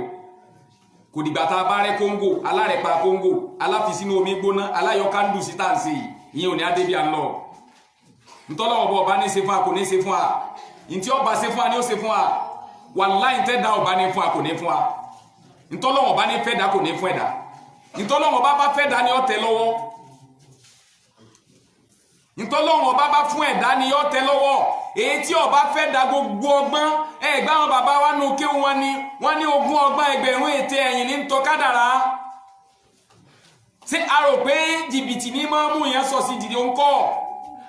kò dìgbà tá a bá rẹ́ kóńgò alárẹ̀pá kóńgò aláfisínú omi gbóná aláyọkándù sí tá à ń ṣe ìyẹn ò ní àdébí à ń lọ ntọ́lọ́wọ́ bọ̀ ọba ní ṣe fún wa kò ní ṣe fún wa ntí ọba ṣe fún wa ni ó ṣe fún wa wàláhì tẹ́ da ọba ní fún wa kò ní fún wa ntọ́lọ́wọ́ ọba ní fẹ́ da kò ní fún ẹ̀dá ntọ́lọ́wọ́ ọba bá fẹ́ da ni ó tẹ́ lọ́wọ́ ntọ́lọ́wọ́ ọba bá fún ẹ̀dá ni ó tẹ́ lọ́wọ́ èyí tí ọba fẹ́ da gbogbo ọgbọ́n ẹ̀gbá wọn bàbá wa nù kí wọ́n ní ogún ọgbọ́n ẹgbẹ̀rún ètè ẹ̀yìn ní ntọ́ kádàrá ṣé a rò pé jìbìtì ní máa mú yẹn sọ sí dìde ńkọ́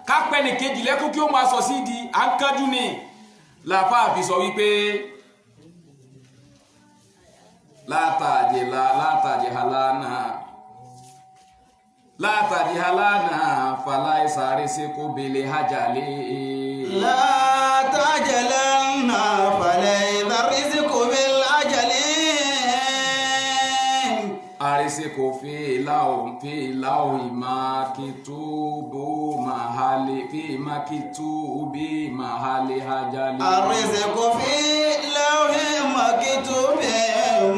kápẹ́ ní kejì lẹ́kún kí ó máa sọ sí di à ń kájú ni làfà àfi sọ wípé látàjì halánà fàláì sáré sí kó belé hajjálé látàjẹ̀lẹ́nà fàláì sáré sí kó belé hajjálé àrísíkò fi láò ìmákìtúbù mahali fi ìmákìtúbì mahali hajjálé àrísíkò fi láò ìmákìtúbì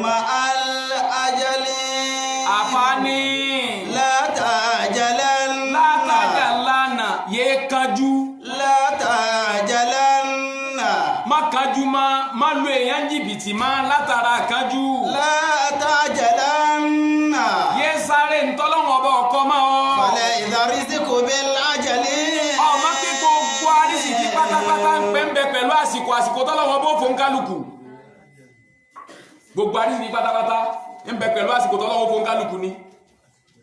mahali hajjálé àfáàní látàjẹ̀lẹ́nà yé kájú látàjẹ̀lẹ́nà má kájú má lo èèyàn jìbìtì má látara kájú látàjẹ̀lẹ́nà yé sáré ntọ́lọ́wọ́ ọba ọkọ máa ọ falẹ̀ ìdarísíkò bẹ́ lájẹ̀lé ọmọ pé gbogbo àrísìkí pátápátá ń pẹ́ ń bẹ pẹ̀lú àsìkò tọ́lọ́wọ́ bó fún kálukú gbogbo àrísìkí pátápátá ń bẹ pẹ̀lú àsìkò tọ́lọ́wọ́ fún kálukú ni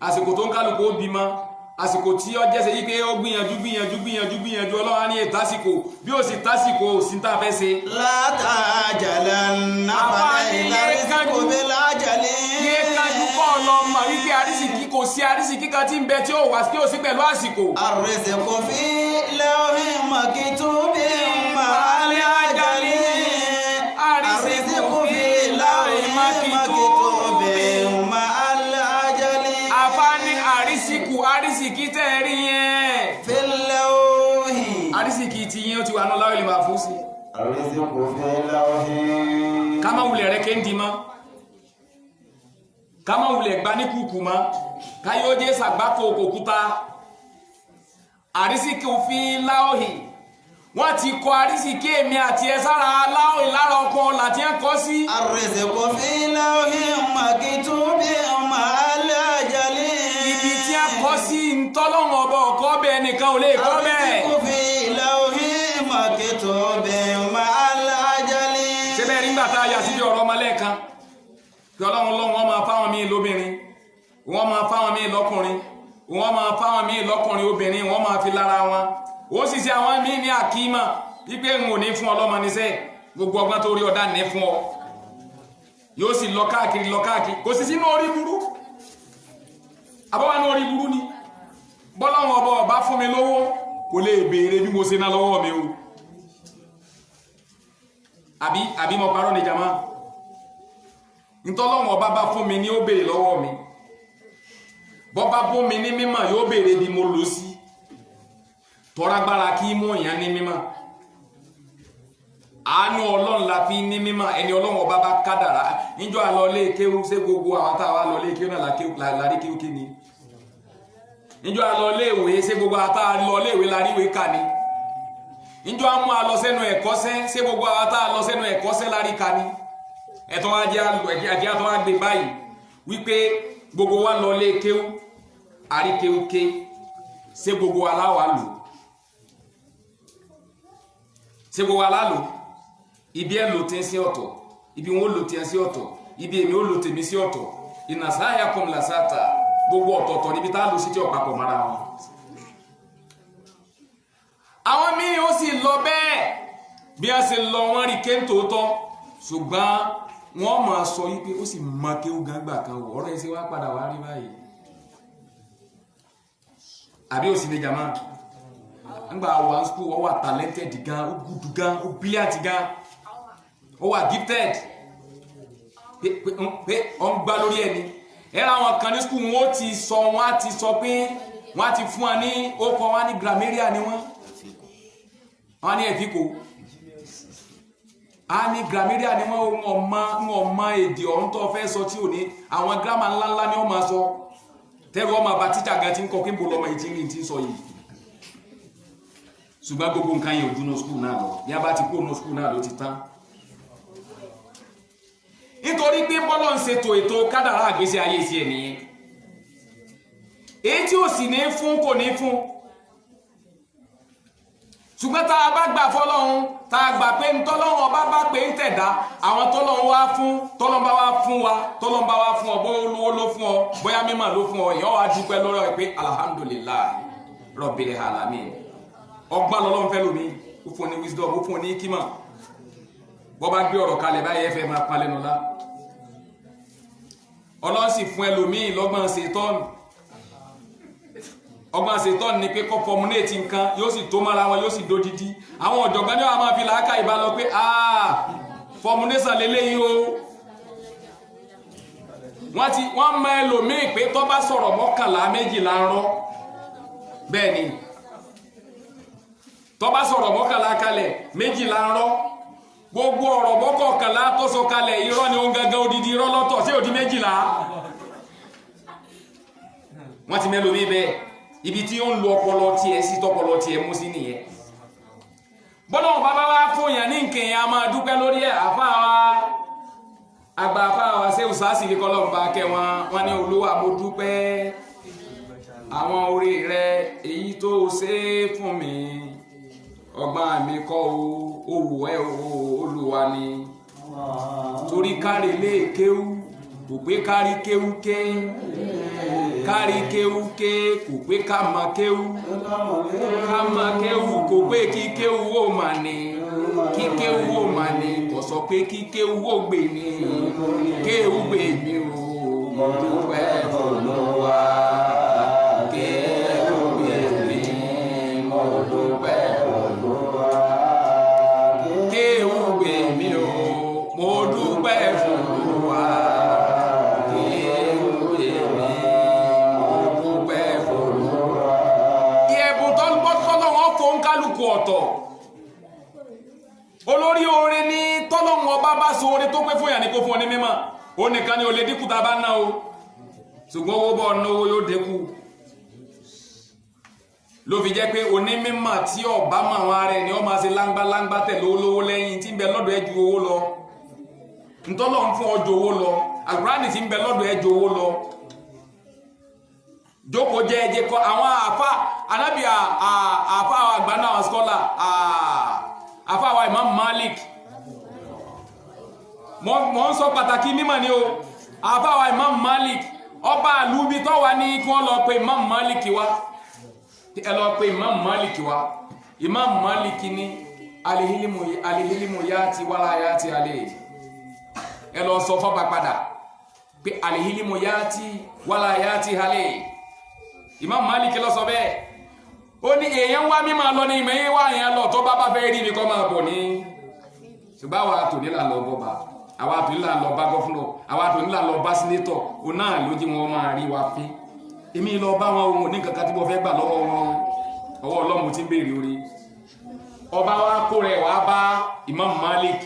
àsìkò tó ń kálukú ó bímọ àsìkò tí ó jẹ́sẹ̀ yí pé ó gbìyànjú Ọlọ́run á ní ìtásìkò bí ó sì tásìkò sí tá a fẹ́ ṣe. látàjẹ̀lẹ́nà falẹ̀ ìdarísíkò bẹ́ lájẹ̀lé yé kájú kọ́ ọlọ́mọ wípé àrísìkí kò sí àrísìkí kan tí ń bẹ tí ó wà tí ó sí pẹ̀lú àsìkò. àrísìkò fi lawhin maktubin ma'al ajali àrísìkò fi lawhin maktubin ma'al ajali. àfáàní àrísìkí tẹ́ rí yẹn. fil lawhin. àrísìkí ti yẹn ó ti wà ní Lawhil Mahfuz. àrísìkò fi lawhin. ká má wulẹ̀ rẹ kéńdì mọ́ ká má wulẹ̀ gbá ní kúkú mọ́ ká yóò jẹ́ sàgbákò òkúta àrísìkí fi Lawhin wọ́n ti kọ àrísìkí èmi àti ẹ sára aláwọ̀ ìlara ọkọ̀ láti ẹ̀ kọ́ sí. الرزق في لوح مكتوب مع الأجل. ibi tí a kọ́ sí ntọ́lọ́wọ̀n ọba ọkọ bẹ́ẹ̀ nìkan ò lè kọ́ bẹ́ẹ̀. الرزق في لوح مكتوب مع الأجل. ṣé bẹ́ẹ̀ nígbà tá a yà síbi ọ̀rọ̀ ọmọlẹ́ẹ̀kan kí ọlọ́run wọ́n máa fáwọn míì lóbìnrin wọ́n máa fáwọn míì lọ́kùnrin wọ́n máa fáwọn míì lọ́kùnrin obìnrin wọ́n máa fi lára wọn ó sì ṣe àwọn míì ní àkímà wípé n ò ní fún ọlọ́mọ níṣẹ́ gbogbo ọgbọ́n tó rí ọ̀dà ní fún ọ yóò sì lọ káàkiri kò sì sínú orí burú àbọ̀wá ní orí burú ni bọ́lọ́wọ́n ọba fún mi lówó kò lè béèrè bí mo ṣe ná lọ́wọ́ mi o àbí mo parọ́ ní jama ntọ́lọ́wọ́n ọba bá fún mi ní ó béèrè lọ́wọ́ mi bọ́bá bó mi ní mímọ̀ yóò béèrè bí mo lò sí tọ́rágbára kí mú èèyàn ní mímọ̀ àánú ọlọ́run la fi ní mímọ̀ ẹni ọlọ́run ọba bá kádàrá níjọ́ àlọ́lé kéwú ṣé gbogbo àwọn táwa lọ́lé kéwú náà lárí kéwú kí ni níjọ́ àlọ́lé ìwé ṣé gbogbo àwọn táwa lọ́lé ìwé lárí ìwé kà ni níjọ́ àmú àlọ́ sẹ́nu ẹ̀kọ́ṣẹ́ ṣé gbogbo àwọn táwa lọ sẹ́nu ẹ̀kọ́ṣẹ́ lárí kà ni ẹ̀tọ́ ajé àtọ́ àgbè báyìí wípé gbogbo wa lọ́lé kéwú àrí kéwú ké ṣé gbogbo aláwa lò ṣé gbogbo alálò ibi ẹ lò tí ń sí ọ̀tọ̀ ibi wọn lò tí ń sí ọ̀tọ̀ ibi èmi ó lò tèmi sí ọ̀tọ̀ ìnàsáyà kọmùlà sáta gbogbo ọ̀tọ̀ọ̀tọ̀ níbi tá a lò sí tí ọ̀pápọ̀ mara wọn. àwọn míì ó sì lọ bẹ́ẹ̀ bí a ṣe lọ wọ́n rí kéńtòótọ́ ṣùgbọ́n wọ́n máa sọ yí pé ó sì mọ kéwú gángbà kan wọ̀ ọ̀rọ̀ ẹ̀ ṣe wá padà wá rí báyìí àbí ó sì lè jàmá ngba wa school ó wà talented gan ó good gan ó brilliant gan ó wà gifted pé ó ń gbá lórí ẹni ẹ̀rọ àwọn kan ní school wọ́n ti sọ pé wọ́n ti fún wa ní ókọ wọn ní grammarian ni wọ́n ní ẹ̀fíkò a ní grammarian ni wọ́n ọmọ èdè ọ̀hún tó fẹ́ sọ tí ò ní àwọn grammar ńláńlá ni wọ́n máa sọ tẹ́rù ọmọ bá teacher gan ti ń kọ́ kí n bò lọ́mọ ìtìrì tí ń sọ yìí ṣùgbọ́n gbogbo nǹkan yẹn ojú ní skúl náà lọ ní a bá ti kó ní skúl náà lọ ti tán nítorí pé bọ́lọ̀ ń ṣètò ètò kádàrá àgbésí ayé sí ẹnìyẹn èyí tí ó sì ní fún kò ní fún ṣùgbọ́n tá a bá gbà fọ́lọ́run tá a gbà pé ntọ́lọ́run ọba bá pé ń tẹ̀dá àwọn tọ́lọ́run wá fún tọ́lọ́run bá wá fún wa tọ́lọ́run bá wá fún ọ bóyá olówó ló fún ọ bóyá mímọ̀ ló fún ọ èèyàn wá dúpẹ́ lọ́rọ̀ ẹ̀ pé alhamdulillahi rabbil alamin ọgbọ́n lọ́lọ́run fẹ́ lómi ó fún ní wisdom ó fún ní kímọ̀ bọ́ bá gbé ọ̀rọ̀ kalẹ̀ báyìí ẹ̀fẹ̀ máa palẹ̀ nù lá ọlọ́run sì fún ẹlòmíì lọ́gbọ́n ṣètọ́nù ọgbọ́n ṣètọ́nù ni pé kọ́ fọmúnéètì nǹkan yóò sì tó mára wọn yóò sì dódídí àwọn ọ̀jọ̀gbọ́n ní wàá máa fi làákà ìbá lọ pé fọmúnéṣàn lélẹ́yìí o wọ́n mọ ẹlòmíì pé tó bá sọ̀rọ̀ mọ́kànlá méjìlá ń rọ́ bẹ́ẹ̀ ni tó bá sọ̀rọ̀ mọ́kànlá kalẹ̀ méjìlá ń rọ́ gbogbo ọ̀rọ̀ mọ́kànlá tó sọ kalẹ̀ irọ́ ni ó ń gangan odidi irọ́ lọ́tọ̀ sí òdi méjìlá wọ́n ti mẹ́lòmí bẹ́ẹ̀ ibi tí ó ń lo ọpọlọ tiẹ̀ sí tọpọlọ tiẹ̀ mú sí nìyẹn bọ́lá wọn bàbá wa fún yàn ní nkè yẹn a máa dúpẹ́ lórí ẹ̀ àgbà àfáà ṣé òṣàṣì kọlọ́mbà kẹ wọn ní olúwa mo dúpẹ́ àwọn orí rẹ èyí tó ṣe fún mi ọgbọ́n mi kọ́ owó ẹ̀ olúwa ni torí kárí lé kéwú kò pé kárí kéwú ké kárí kéwú ké kò pé ká mọ kéwú ká mọ kéwú kò pé kí kéwú ó mà ní kí kéwú ó mà ní kò sọ pé kí kéwú ó gbè ní kéwú gbè mí o mo dúpẹ́ Olúwa kéwú gbè mí mo dúpẹ́ Olúwa kéwú gbè mí o mo dúpẹ́ Olúwa. Ọ̀tọ̀ olórí oore ní tọ́lọ́run ọba bá so oore tó pé fún yà ní kó fún ọ ní mímọ̀ ó nìkan ni ò lè dínkù tá a bá ná o ṣùgbọ́n owó bọ́ ọ̀nà owó yóò dínkù ló fi jẹ́ pé onímọ̀ tí ọba mọ̀ àwọn ara ẹ̀ ni ó máa ṣe láńgbáláńgbá tẹ̀lé olówó lẹ́yìn tí ń bẹ lọ́dọ̀ ẹ̀ ju owó lọ ntọ́lọ́ ń fún ọjọ́ owó lọ Al-Qur'ani tí ń bẹ lọ́dọ̀ ẹ̀ ju owó lọ jókòó jẹ́ ẹjẹ́ kọ́ àwọn àfa anábì àfa àgbà náà skọ́là àfa àwa Imam Malik mọ́ ń sọ pàtàkì mímọ̀ ni o àfa àwa Imam Malik ọba àlúbi tó wà ní kí wọ́n lọ pé Imam Malik wá ẹ lọ pé Imam Malik wá Imam Malik ní alihilimu yati wala yati alẹ́ ẹ lọ sọ fọ́ba padà pé alihilimu yati wala yati alẹ́ Imam Malik lọ sọ bẹ́ẹ̀ ó ní èèyàn wá mímọ̀ lọ ní ìmẹ̀yìn wá èèyàn lọ tó bá bá fẹ́ rí mi kọ́ máa bọ̀ ní ṣùgbọ́n àwọn àtòní là lọ bọ́ba àwọn àtòní là lọ bá gọ́fúnọ̀ àwọn àtòní là lọ bá sínétọ̀ ò náà ló jí wọn máa rí wa fín èmi lọ bá wọn ohun ní kankan tí mo fẹ́ gbà lọ́wọ́ wọn ọwọ́ Ọlọ́run tí ń béèrè orí ọba wa kó rẹ̀ wá bá Imam Malik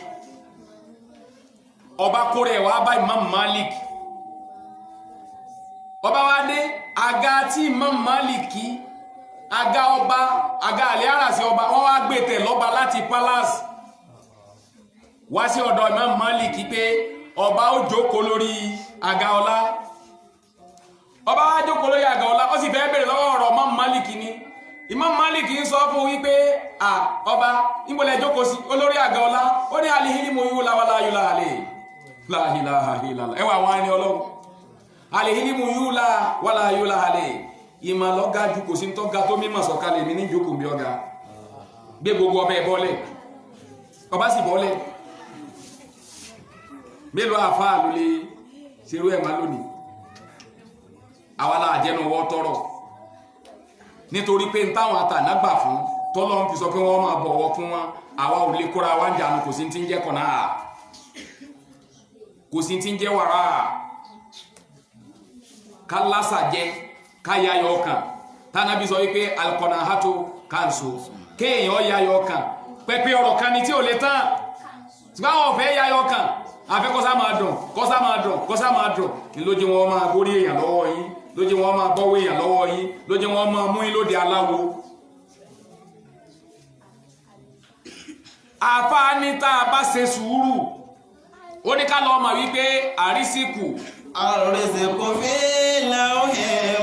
ọba kó rẹ̀ wá bá Imam Malik ọba wa dé àga tí Imam Malik àga ọba àga àlẹ́ àràsí ọba wọ́n wá gbé tẹ̀ lọ́ba láti palace wá sí ọ̀dọ̀ Imam Malik pé ọba ó jókòó lórí àga ọlá ọba wá jókòó lórí àga ọlá ó sì fẹ́ bèèrè lọ́wọ́ ọ̀rọ̀ Imam Malik ni Imam Malik ń sọ fún wípé ọba ìgbòlẹ̀ jókòó sí olórí àga ọlá ó ní alihilimu yúlá wala yúlá alẹ́ la ilaha illallah ẹwà àwọn ẹni Ọlọ́run alihilimu yúlá wala yúlá alẹ́ ìmọ̀ lọ́gá ju kò sí ń tọ́ga tó mímọ̀ sọ̀kalẹ̀ mi ní jókòó bí ọ̀gá gbé gbogbo ọbẹ̀ bọ́lẹ̀ ọba sì bọ́lẹ̀ mélòó àfáà ló lè ṣerú ẹ̀ má lónìí àwa la àjẹnu ọwọ́ tọrọ nítorí pé ń táwọn àtànágbà fún tọ́lọ́run fi sọ pé wọ́n máa bọ̀wọ̀ fún wọn àwa ò lè kóra wá ń jànú kò sí ti ń jẹ́ kọ̀nà kò sí ti ń jẹ́ wàrà ká lásà jẹ́ ká yáyọ ọkàn tánàbí sọ wípé alkọ̀nà hátó káàsó kéèyàn yáyọ ọkàn pẹ́pẹ́ ọ̀rọ̀ kan ni tí ò lè tán ṣùgbọ́n àwọn ọ̀fẹ́ yáyọ ọkàn afẹ́ kọ́sá máa dùn kọ́sá máa dùn kọ́sá máa dùn ní lójú wọn máa gorí èèyàn lọ́wọ́ yín lójú wọn máa bọ́wọ́ èèyàn lọ́wọ́ yín lójú wọn máa mú yín lóde aláwo àfáàní tá a bá ṣe sùúrù ó ní ká lọ mọ̀ wípé àrísìkù الرزق في لوح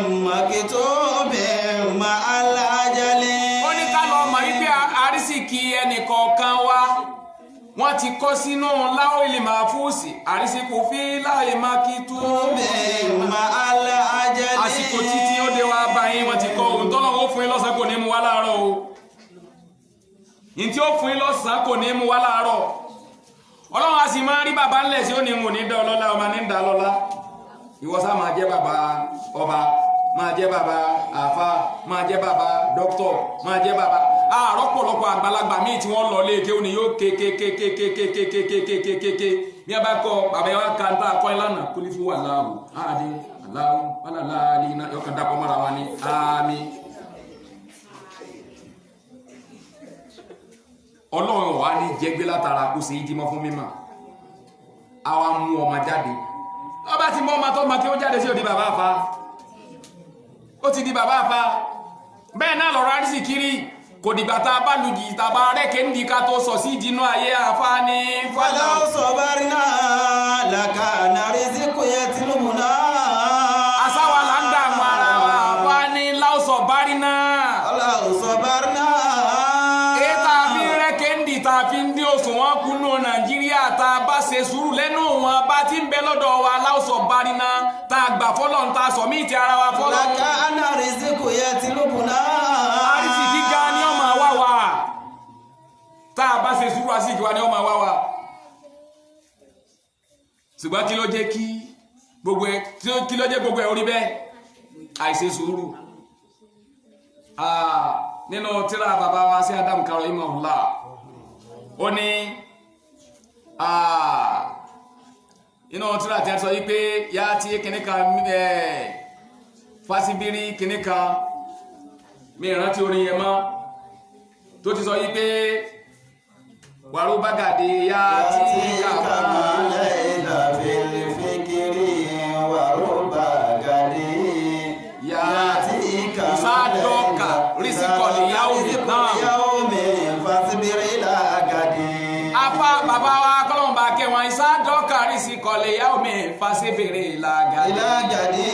مكتوب مع الأجل ó ní ká lọ mọ̀ wípé àrísìkì ẹnìkọ̀ọ̀kan wa wọ́n ti kọ́ sínú láwìlì máfúùsì àrísìkò fi láì máa kí tó àsìkò títí ó dé wá báyìí wọ́n ti kọ́ ohun tọ́lọ́ ó fún yín lọ́sàn kò ní mú wá láàárọ̀ o ní tí ó fún yín lọ́sàn kò ní mú wá láàárọ̀ Ọlọ́run a sì máa rí bàbá ńlẹ̀ tí ó ní mò ní dá ọlọ́lá ọmọ ní dá lọ́lá ìwọ sá máa jẹ́ bàbá ọba máa jẹ́ bàbá àfá máa jẹ́ bàbá dókítọ̀ máa jẹ́ bàbá àrọ́pọ̀lọpọ̀ àgbàlagbà míì tí wọ́n lọ lé ké ó ní yóò kékékékékékékékékékékéké ní a bá kọ bàbá yẹn wá ká nípa akọ́ ìlànà kó ní fún wà láàrú àádé aláwọ̀ alàláàlì iná yọkàn dàpọ̀ mọ́ra wa ní àmì Ọlọ́run wà ní jẹ́gbé látara kó sì ìdímọ́ fún mímọ̀ àwa mú ọmọ jáde ọba ti mọ́ ọmọ tó mọ́ kí ó jáde sí òdí bàbá àfá ó ti di bàbá àfá bẹ́ẹ̀ náà lọ́rọ̀ àrísì kiri kò dìgbà tá a bá lùjì tàbá rẹ́kẹ́ ń di ká tó sọ sí ìdínú ayé àfá ní fọ́lá sọ̀bárínà làkànà rízíkù yẹ tìlúbù náà asáwà là ń dààmú ara wa àfá ní láòsọ̀ bárínà fi ń dí òṣùwọ̀n kúnnú Nàìjíríà tá a bá ṣe sùúrù lẹ́nu wọn bá ti ń bẹ lọ́dọ̀ wa láòsọ̀ bárínà tá a gbà fọ́lọ̀ ń ta sọ mí ti ara wa fọ́lọ̀ làkànà rízíkù yẹ tìlúbù náà àrísì gíga ni ó máa wá wa tá a bá ṣe sùúrù àsìkò wa ni ó máa wá wa ṣùgbọ́n kí ló jẹ́ gbogbo ẹ̀ orí bẹ́ẹ̀ àìṣe sùúrù nínú tírà bàbá wa sí Adam Karo imahullah ó ní inú tírà tí a sọ wípé yá tí kìnníkan fásibírí kìnníkan mi rántí orin yẹn mọ́ tó ti sọ wípé wàrú bágàdé yá tí kàmálẹ̀ ìlàfẹ́lẹ̀ fẹ́kiri wàrú bágàdé yá tí kàmálẹ̀ ìsádọ́kà rísíkà wọn ìsádọ́kàrí sí kọlẹ̀ yá omi fásibèrè ìlàgàdì.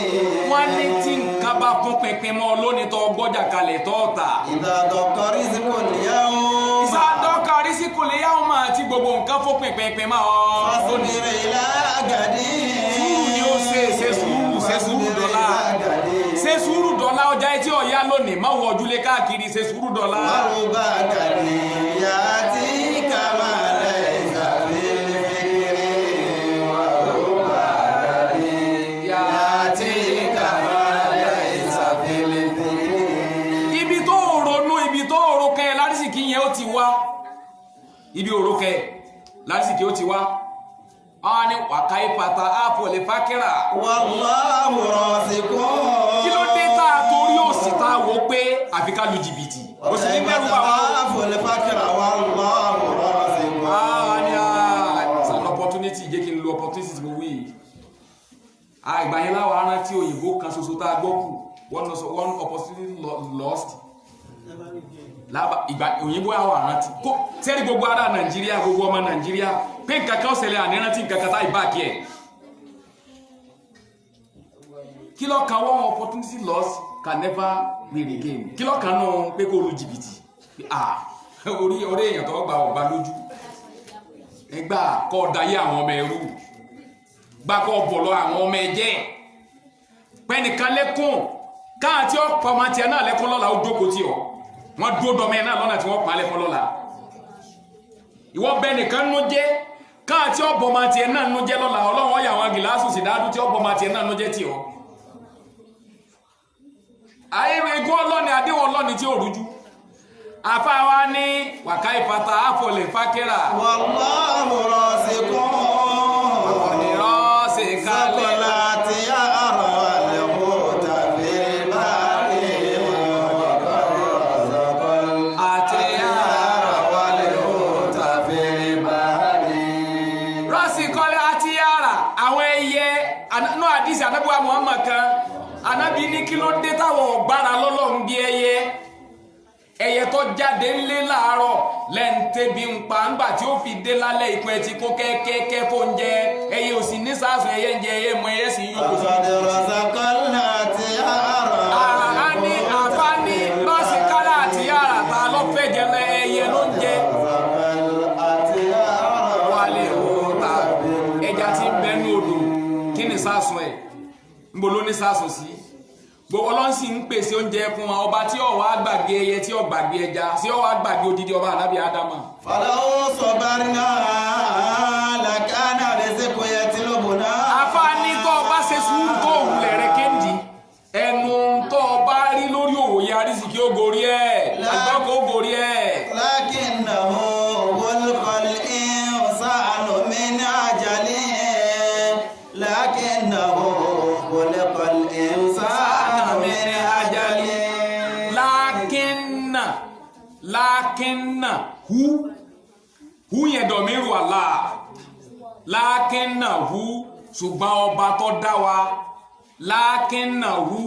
wọ́n ní tí nǹkan bá kún pinpin mọ́ lónìí tó gbọ́jà kalẹ̀ tó ta. ìdàdọ̀kọrí sí kò níyà ó. ìsádọ́kàrí sí kọlẹ̀ yá omi àti gbogbo nǹkan fún pinpin mọ́ ọ. fásibèrè ìlàgàdì. sùúrù ni ó ṣe sùúrù dọ́là. ṣe sùúrù dọ́là ọjà etí ọ̀yá lónìí má wọ ojúlé káàkiri ṣe sùúrù dọ́là. wàrúbà kàdé yàtí kàmáàlẹ̀ ìsàfihàn. wàrúbà kàdé yàtí kàmáàlẹ̀ ìsàfihàn. ibi tó ronú ibi tó òrókè lárísìkí yẹn ó ti wá ibi òrókè lárísìkí ó ti wá àwọn ni wàkàí pàtà àfọlẹ̀ fákẹ́rà. wallahu raziqun. kí ló dé tá a torí òsì tá a wò pé àfi ká lu jìbìtì ó sì ní mẹ́rù bá wa. àfọlẹ̀ fákẹ́rà wallahu raziqun. sàn opportunity jẹ́ kí n lo opportunity tí mo wí yìí. ìgbà yẹn láwọn arántí òyìnbó kan ṣoṣo tá a gbọ́ kù one opportunity lost. ìgbà òyìnbó àwọn àrántí kó sẹ́ni gbogbo ará nàìjíríà gbogbo ọmọ nàìjíríà pé nǹkan kan ṣẹlẹ̀ ànírántí nǹkan kan tá ìbáàkì ẹ̀. kí ló kan one opportunity loss can never be regained. kí ló kan náà pé kó lu jìbìtì orí èèyàn tó gba ọgbà lójú ẹgbà kọ́ dayé àwọn ọmọ ẹrú gbà kọ́ bọ̀lọ́ àwọn ọmọ ẹjẹ́ pẹ́nìkan lẹ́kùn káàtí ọ̀pọ̀ ọmọ tiẹ̀ náà lẹ́kùn lọ́la ó jókòó tí ọ wọ́n dúró dọmọ ẹ̀ náà lọ́nà tí wọ́n pa lẹ́kùn lọ́la ìwọ bẹ́ẹ̀ nìkan nú jẹ́ káàtí ọ̀bọ̀ ọmọ tiẹ̀ náà nú jẹ́ lọ́la ọlọ́run ọ̀yà àwọn gìláàsù sì dáadú tí ọ̀bọ̀ ọmọ tiẹ̀ náà nú jẹ́ tí ọ ayé egun ọlọ́ni adéwọ̀ ọlọ́ni tí ó rújú àfáwa ní wàká ìfata àfọlẹ̀ fákẹ́rà wallahu raziqun. ọ̀nì rọ́ọ̀sì kálẹ̀ láti àrọ̀ àlẹ́kùn tàbí báyìí àti àrọ̀ àlẹ́kùn tàbí báyìí. rọ́ọ̀sì kọ́lẹ̀ àti yàrá àwọn ẹyẹ náà àdìsí anábíwá Muhammad kan anábí ní kí ló dé táwọn ọ̀gbára lọ́lọ́run bí ẹyẹ tó jáde ńlé láàárọ̀ lẹ́ǹtẹ́bí ń pa ńgbà tí ó fi dé lálẹ́ ìpín ẹtì kó kẹ́kẹ́kẹ́ fún jẹ ẹyẹ ò sì ní sáàsùn ẹyẹ ń jẹ ẹyẹ mọ ẹyẹ sì yóò kó sí. àá ní àbá ní lọ́sí kálá àti yàrá ta lọ́fẹ̀ẹ́ jẹ ẹyẹ ló ń jẹ. wálé òòtà ẹja ti ń bẹnu odò kí ni sáàsùn ẹ̀ ń bolo ní sáàsùn sí. gbogbo ọlọ́sìn ń pèsè oúnjẹ fún wa ọba tí ó wá gbàgbé ẹyẹ tí ó gbàgbé ẹja tí ó wá gbàgbé odidi ọba ànábì ádámà. fàlàó sọ̀bárínà làkàna rẹ̀sẹ̀kọ̀ yẹ tí ló bùnà. àfààní tó o bá ṣe sùúrù tó òwúlẹ̀ rẹ kéńdì ẹnu tó o bá rí lórí òwòye arísìkí ó gorí ẹ̀ àgbọ̀kọ̀ ó gorí ẹ̀. lákìnnàhó wọlùkọ́lì ìsànù mi ní àjálẹ̀ lákìnnàhó wọlùkọ́lì ìsànù mi ní àjálẹ̀. lákínà hu yẹn dọ̀míru Allah lákínà hu ṣùgbọ́n ọba tó dá wa lákínà hu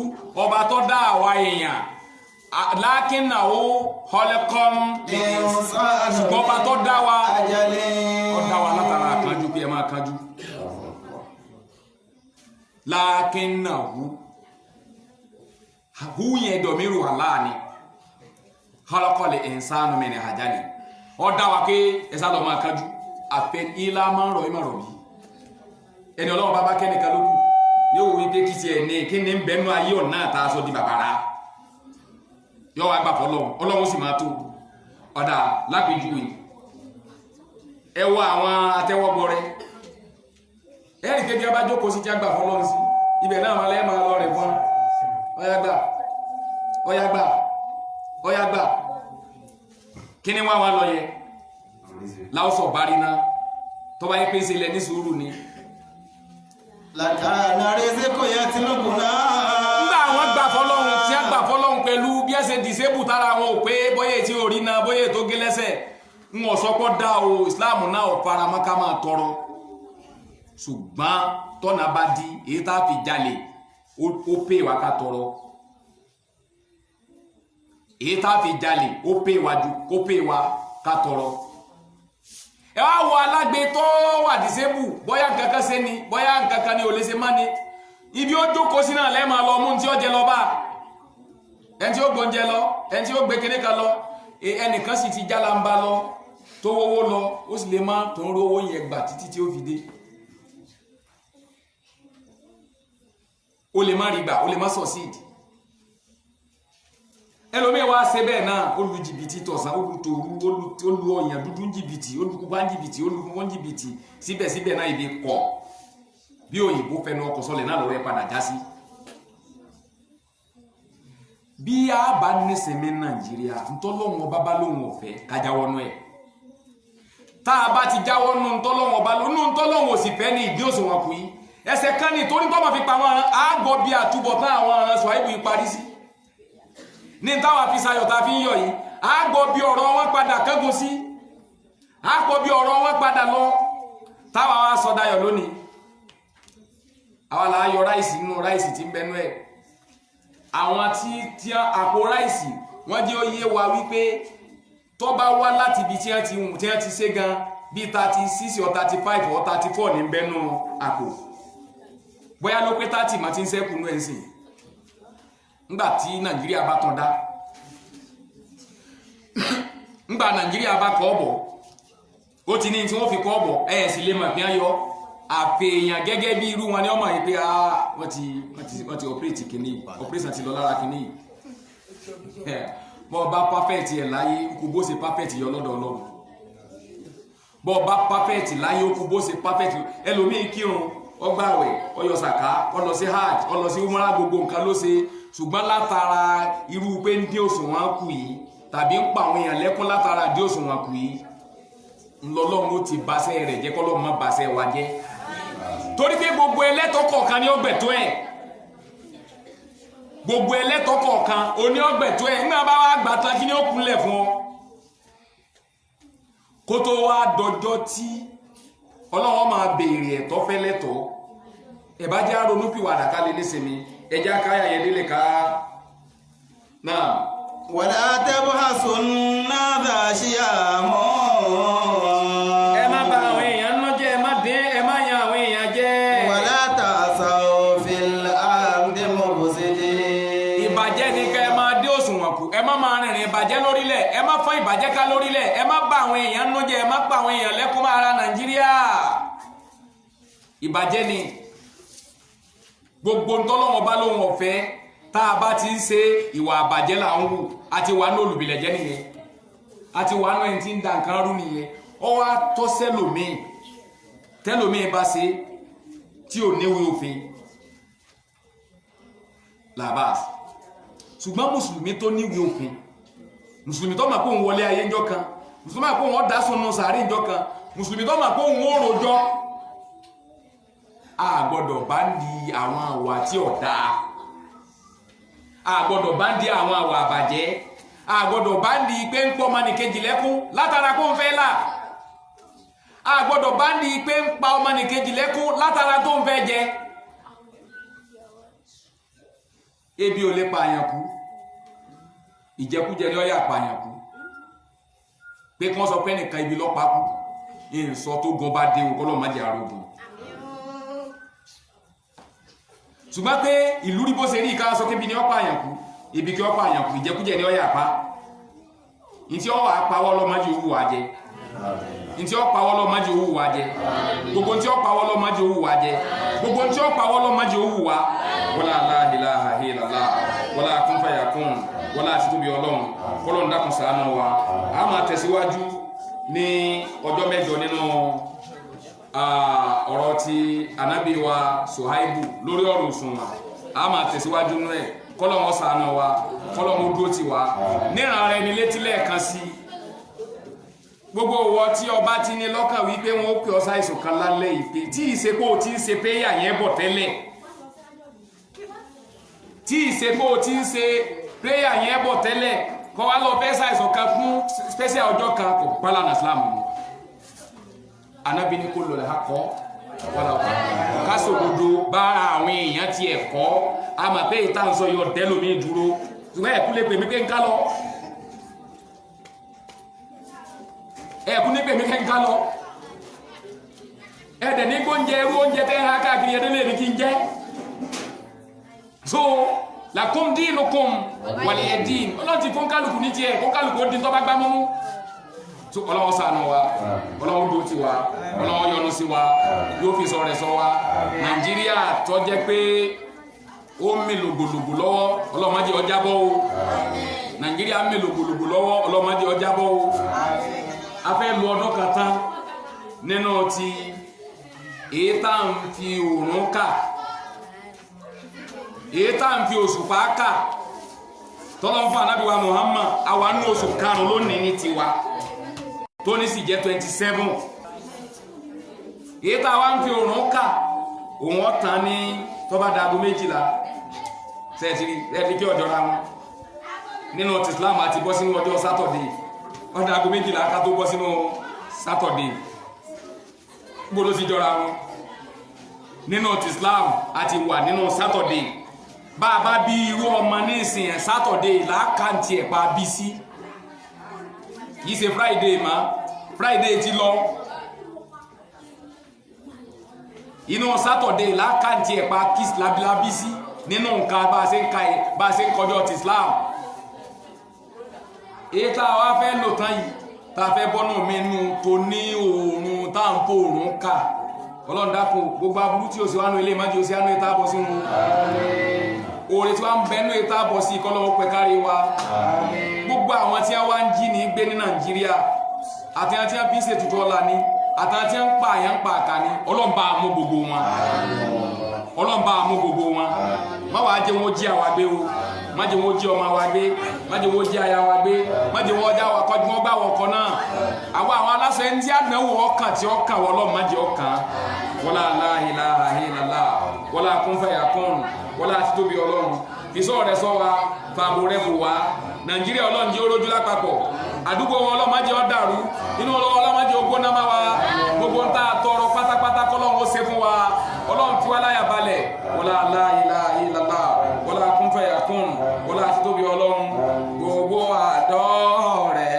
ọba tó dá àwa èèyàn lákínà hu họlẹ́kọ́m ṣùgbọ́n ọba tó dá wa ó dá wa látara àkànjú pé ẹ máa kánjú lákínà hu yẹn dọ̀míru Allah ni halakọlẹ ẹnsánú mẹni àjálẹ ọdá wa pé ẹsá lọ máa kájú àfẹ ilá máa ń rọ ìmọ̀ rọ̀ bí ẹni ọlọ́run bá bá kẹ́nìkan lókù ní òwò wípé kí ti ẹ̀ ní kí ní bẹ́nu ayé ọ̀nà àtàṣọ di bàbára yọ wá gbà fọlọ́run ọlọ́run sì máa tó ọ̀dà lápèjúwe ẹ wọ àwọn atẹ́wọ́gbọ rẹ ẹ̀rì kékeré bá jókòó sí tí a gbà fọlọ́run sí ibẹ̀ náà máa lẹ́ẹ̀ máa lọ rẹ̀ fún ọyá gbà kí ni wọ́n wá lọ yẹ láwùsọ̀ bá rí náà tó bá yẹ pé ń ṣe ilẹ̀ ní sùúrù ni. làkàna rẹ̀sẹ̀kọ̀ yẹ tí ló bùnà. nígbà àwọn gbà fọlọ́run tí a gbà fọlọ́run pẹ̀lú bí ẹ ṣe dìsébù tára wọn ò pé bóyá tí ò rí náà bóyá tó gé lẹ́sẹ̀ ń wọ́n sọ́kọ́ dá o Islam náà ò faramọ́ ká máa tọrọ ṣùgbọ́n tọ́nà bá di èyí tá a fi jalè ó pè wá ká tọrọ èyí tá a fi jalè ó pè wá ju kó pè wá ká tọrọ ẹ wá wo alágbe tó wà disable bóyá nǹkan kan ṣe ni bóyá nǹkan kan ni ò lè ṣe má ni ibi ó jókòó sí náà lẹ́ẹ̀ máa lọ mú tí ó jẹ lọ bá ẹni tí ó gbóúnjẹ lọ ẹni tí ó gbé kéde kan lọ ẹnìkan sì ti jálamba lọ tó wówó lọ ó sì lè má tó ń rówó yẹn gbà títí tí ó fi dé ó lè má rí gbà ó lè má succeed ẹlòmíì wá ṣe bẹ́ẹ̀ náà ó lu jìbìtì tọ̀sán ó lu tòru ó lu ọ̀yàn dúdú jìbìtì ó lu pupa jìbìtì ó lu funfun jìbìtì síbẹ̀síbẹ̀ náà ibi kọ̀ bí òyìnbó fẹnu ọkọ̀ sọlẹ̀ náà lọ́rọ̀ ẹ padà já sí. bí a bá nísìnyí Nàìjíríà ntọ́lọ́wọ́n ọba bá lóhùn ọ̀fẹ́ kájáwọ́nú ẹ̀ tá a bá ti jáwọ́nú ntọ́lọ́wọ́n ọba lóhùn ntọ́lọ́wọ́n òsì fẹ́ ní ìdí òṣùwọ̀n kù yìí ẹsẹ̀ kan ní torí tọ́mọ̀ fi pa wọn àgbọ̀ bí àtúbọ̀tán àwọn aràn sọ àìbù ìparí sí ní táwa fi sayọ̀ ta fi ń yọ̀ yìí àgbọ̀ bí ọ̀rọ̀ wọn padà kẹ́gùn sí àgbọ̀ bí ọ̀rọ̀ wọn padà lọ táwa wá sọ dayọ̀ lónìí àwa là á yọ ráìsì nínú ráìsì tí ń bẹnu ẹ̀ àwọn tí àpò ráìsì wọ́n jẹ́ ó yé wa wípé tó bá wá láti ibi tí wọ́n ti ṣe gan bí 36 or 35 or 34 ní bẹnu àpò bóyá ló pé 30 ma ti ń sẹ́kù nú ẹ̀sìn ńgbà tí Nàìjíríà bá tàn dá ńgbà Nàìjíríà bá kọ́ ọ̀bọ̀ ó ti ní tí wọ́n fi kọ́ ọ̀bọ̀ ẹ̀ sì lè mọ̀ pín ayọ́ àfèèyàn gẹ́gẹ́ bí irú wọn ni ọmọ yìí pé wọ́n ti operate kìíní operation ti lọ lára kìíní bọ́ bá perfect ẹ̀ láyé kò bó ṣe perfect yọ lọ́dọ̀ Ọlọ́run bọ́ bá perfect láyé ó kò bó ṣe perfect ẹlòmíì kírun ọgbàwẹ̀ ọyọ sàká ọlọ sí hajj ọlọ sí umrah gbogbo nǹkan ló ṣe ṣùgbọ́n látara irú pé ń dín òṣùwọ̀n kù yìí tàbí ń pa àwọn èèyàn lẹ́kún látara dín òṣùwọ̀n kù yìí ńlọlọ́run ó ti bàṣẹ́ rẹ̀ jẹ́ kọ́lọ́run má bàṣẹ́ wa jẹ́ torí pé gbogbo ẹlẹ́tọ̀ kọ̀ọ̀kan ní ọgbẹ̀tọ́ ẹ̀ gbogbo ẹlẹ́tọ̀ kọ̀ọ̀kan oní ọgbẹ̀tọ́ ẹ̀ nígbà bá wá gbà tán kí ni ó kúnlẹ̀ fún ọ kó tó wá dọjọ́ tí Ọlọ́run máa béèrè ẹ̀tọ́ fẹ́ lẹ́tọ̀ọ́ ẹ̀bá jẹ́ ronúpìwàdà ká lè nísìnyí ẹjá káyà yẹn délé ká náà. wala tabhasunna ashya'ahum. ẹ má bà àwọn èèyàn nú jẹ́ ẹ má dín ẹ má yan àwọn èèyàn jẹ́. wala ta'saw fil ardi mufsidin. ìbàjẹ́ ni ká ẹ máa dé òṣùwọ̀n kù ẹ má máa rìnrìn ìbàjẹ́ lórílẹ̀ ẹ má fọ́n ìbàjẹ́ ká lórílẹ̀ ẹ má bà àwọn èèyàn nú jẹ́ ẹ má pa àwọn èèyàn lẹ́kún máa ra Nàìjíríà ìbàjẹ́ ni gbogbo ntọ́lọ́wọ́ bá lóhun ọ̀fẹ́ tá a bá ti ń ṣe ìwà àbàjẹ́ là ń wù àti wà ní olùbìlẹ̀jẹ́ nìyẹn àti wà ní ẹni tí ń da nǹkan rú nìyẹn ọ wá tọ́ tẹ́lòmíì bá ṣe tí ò níwèé òfin làbáàs ṣùgbọ́n mùsùlùmí tó níwèé òfin mùsùlùmí tó mà pé òun wọlé ayé ńjọ́ kan mùsùlùmí tó mà pé òun ọ̀dá sọnù sàárè ńjọ́ kan mùsùlùmí tó mà pé òun ó rojọ́ a gbọ́dọ̀ bá ń di àwọn àwà tí ó dáa a gbọ́dọ̀ bá ń di àwọn àwà àbàjẹ́ a gbọ́dọ̀ bá ń di pé ń pọ́ ọmọnìkejì lẹ́kún látara kó ń fẹ́ là a gbọ́dọ̀ bá ń di pé ń pa ọmọnìkejì lẹ́kún látara tó ń fẹ́ jẹ ebi ò lè pààyàn kú ìjẹkújẹ ni ó yà pààyàn kú pé kí wọ́n sọ pé nìkan ibi lọ́pàá kú ìsọ tó gan bá dé òkọ́lọ́ má jẹ́ àrògùn ṣùgbọ́n pé ìlú rí bó ṣe rí ìkáwọ́ sọ kébi ní ọ̀pá àyànkú ibi kí ọ̀pá àyànkú ìjẹkújẹ ní ọ̀yà pa ìtí ọ̀wà apáwọ́ lọ́mọdé owó wa jẹ ìtí ọ̀páwọ́ lọ́mọdé owó wa jẹ gbogbo tí ọ̀páwọ́ lọ́mọdé owó wa jẹ gbogbo tí ọ̀páwọ́ lọ́mọdé owó wa wala la ilaha illallah wala kun fayakun wala àti tóbi Ọlọ́run kọ́lọ́run dákun ṣàánú wa a máa tẹ̀síwájú ní ọjọ́ mẹ́jọ nínú ọ̀rọ̀ tí ànábì wa Suhaibu lórí ọ̀rọ̀ òṣùwọ̀n a máa tẹ̀síwájú nú ẹ̀ kọ́lọ́run ṣàánú wa kọ́lọ́run dúró tì wá níran rẹ̀ ní létí lẹ́ẹ̀kan sí gbogbo owó tí ọba ti ní lọ́kàn wípé wọn ó pè ọ́ ṣàìsàn kan lálẹ́ ìpè tí ìsepò tí ń ṣe péyà yẹn bọ̀ tẹ́lẹ̀ tí ìsepò tí ń ṣe péyà yẹn bọ̀ tẹ́lẹ̀ kọ́ wá lọ fẹ́ ṣàìsàn kan fún special ọjọ́ kan kò pálá nà Islam mu Ànábì ní kó lọ lẹ́ akọ́ kásòdodo bá àwọn èèyàn ti ẹ̀kọ́ àmà pé ìta ń sọ yọ dẹ́lómi dúró ṣùgbọ́n ẹ̀kú lè pè mí pé ń ká lọ ẹ̀kú ní pè mí pé ń ká lọ ẹ̀dẹ̀ ní gbóúnjẹ irú oúnjẹ tẹ́ ha káàkiri ẹ̀dẹ́ lè ní kí n jẹ́ so lakum dinukum waliya din ọlọ́run ti fún kálukú ní tiẹ̀ kó kálukú ó dín tó bá gbá mọ́mú so ọlọ́run ṣàánú wa ọlọ́run dó ti wa ọlọ́run yọ́nú sí wa yóò fi sọ rẹ̀ sọ wa Nàìjíríà tó jẹ́ pé ó ń mi lògbòlògbò lọ́wọ́ ọlọ́run má jẹ́ ó jábọ́ o Nàìjíríà ń mi lògbòlògbò lọ́wọ́ ọlọ́run má jẹ́ ó jábọ́ o a fẹ́ lu ọdún kan tán nínú ti èyí tá à ń fi òòrùn kà èyí tá à ń fi òṣùpá kà tọ́lọ́ fún Ànábì wa Muhammad àwa ní oṣù karùn-ún lónìí ní tiwa tó ní sì jẹ́ 27 èyí tá a wá ń fi òòrùn kà òun ọ̀tàn ní tọ́ba dago 12 sẹ́ẹ̀tì kí ọjọ́ ra wọn nínú ti Islam àti bọ́ sínú ọjọ́ Saturday ọdún dago 12 ká tó bọ́ sínú Saturday gbọ́dọ̀ sí jọra wọn nínú ti Islam àti wà nínú Saturday bá a bá bí irú ọmọ ní ìsìn Saturday làákàntì ẹ̀ pa bí sí yìí ṣe Friday ma Friday ti lọ inú Saturday làákàntì ẹ̀ pa kiss labilabi sí nínú nǹkan bá a ṣe ń kọjọ́ ti Islam èyí tá a wá fẹ́ lò tán yìí tá a fẹ́ bọ́nà mẹ́nu tó ní oòrùn tá à ń fò oòrùn ká Ọlọ́run dákun gbogbo aburú tí o sì wá nù ilé ìmájì o sì wánú ìta bọ̀ sí wọn oore tí wọ́n ń bẹ́nu ìta bọ̀ sí ìkọlọ́wọ́ pẹ̀ kárí wa gbogbo àwọn tí wọ́n ń jí ní gbé ní Nàìjíríà àti àwọn tí wọ́n fi ń ṣètùtù ọ̀la ní àtàwọn tí wọ́n ń pa àyàn ń pa àkà ní Ọlọ́run bá mú gbogbo wọn Ọlọ́run bá mú gbogbo wọn má wàá jẹ́ wọn jí àwa gbé o má jẹ́ wọn jí ọmọ wa gbé má jẹ́ wọn jí aya wa gbé má jẹ́ wọn já wa kọjú wọn gbá wọn kọ náà àwọn aláṣẹ ń tí àdánwò ọkàn tí ọkàn wọn Ọlọ́run má jẹ́ ọkàn wọlá la ilaha illallah wọlá kun fayakun wọlá àti tóbi Ọlọ́run ìsọ rẹ sọ wa fàbò rẹ bò wá Nàìjíríà Ọlọ́run jẹ́ orójú lápapọ̀ àdúgbò wọn Ọlọ́run má jẹ́ ó dàrú inú Ọlọ́run má jẹ́ ó gbóná má wa gbogbo ń ta tọrọ pátápátá k'Ọlọ́run ó ṣe fún wa Ọlọ́run fi wá láyà balẹ̀ wọlá la ilaha illallah wọlá kun fayakun wọlá àti tóbi Ọlọ́run gbogbo àdọ́ rẹ̀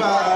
Bye.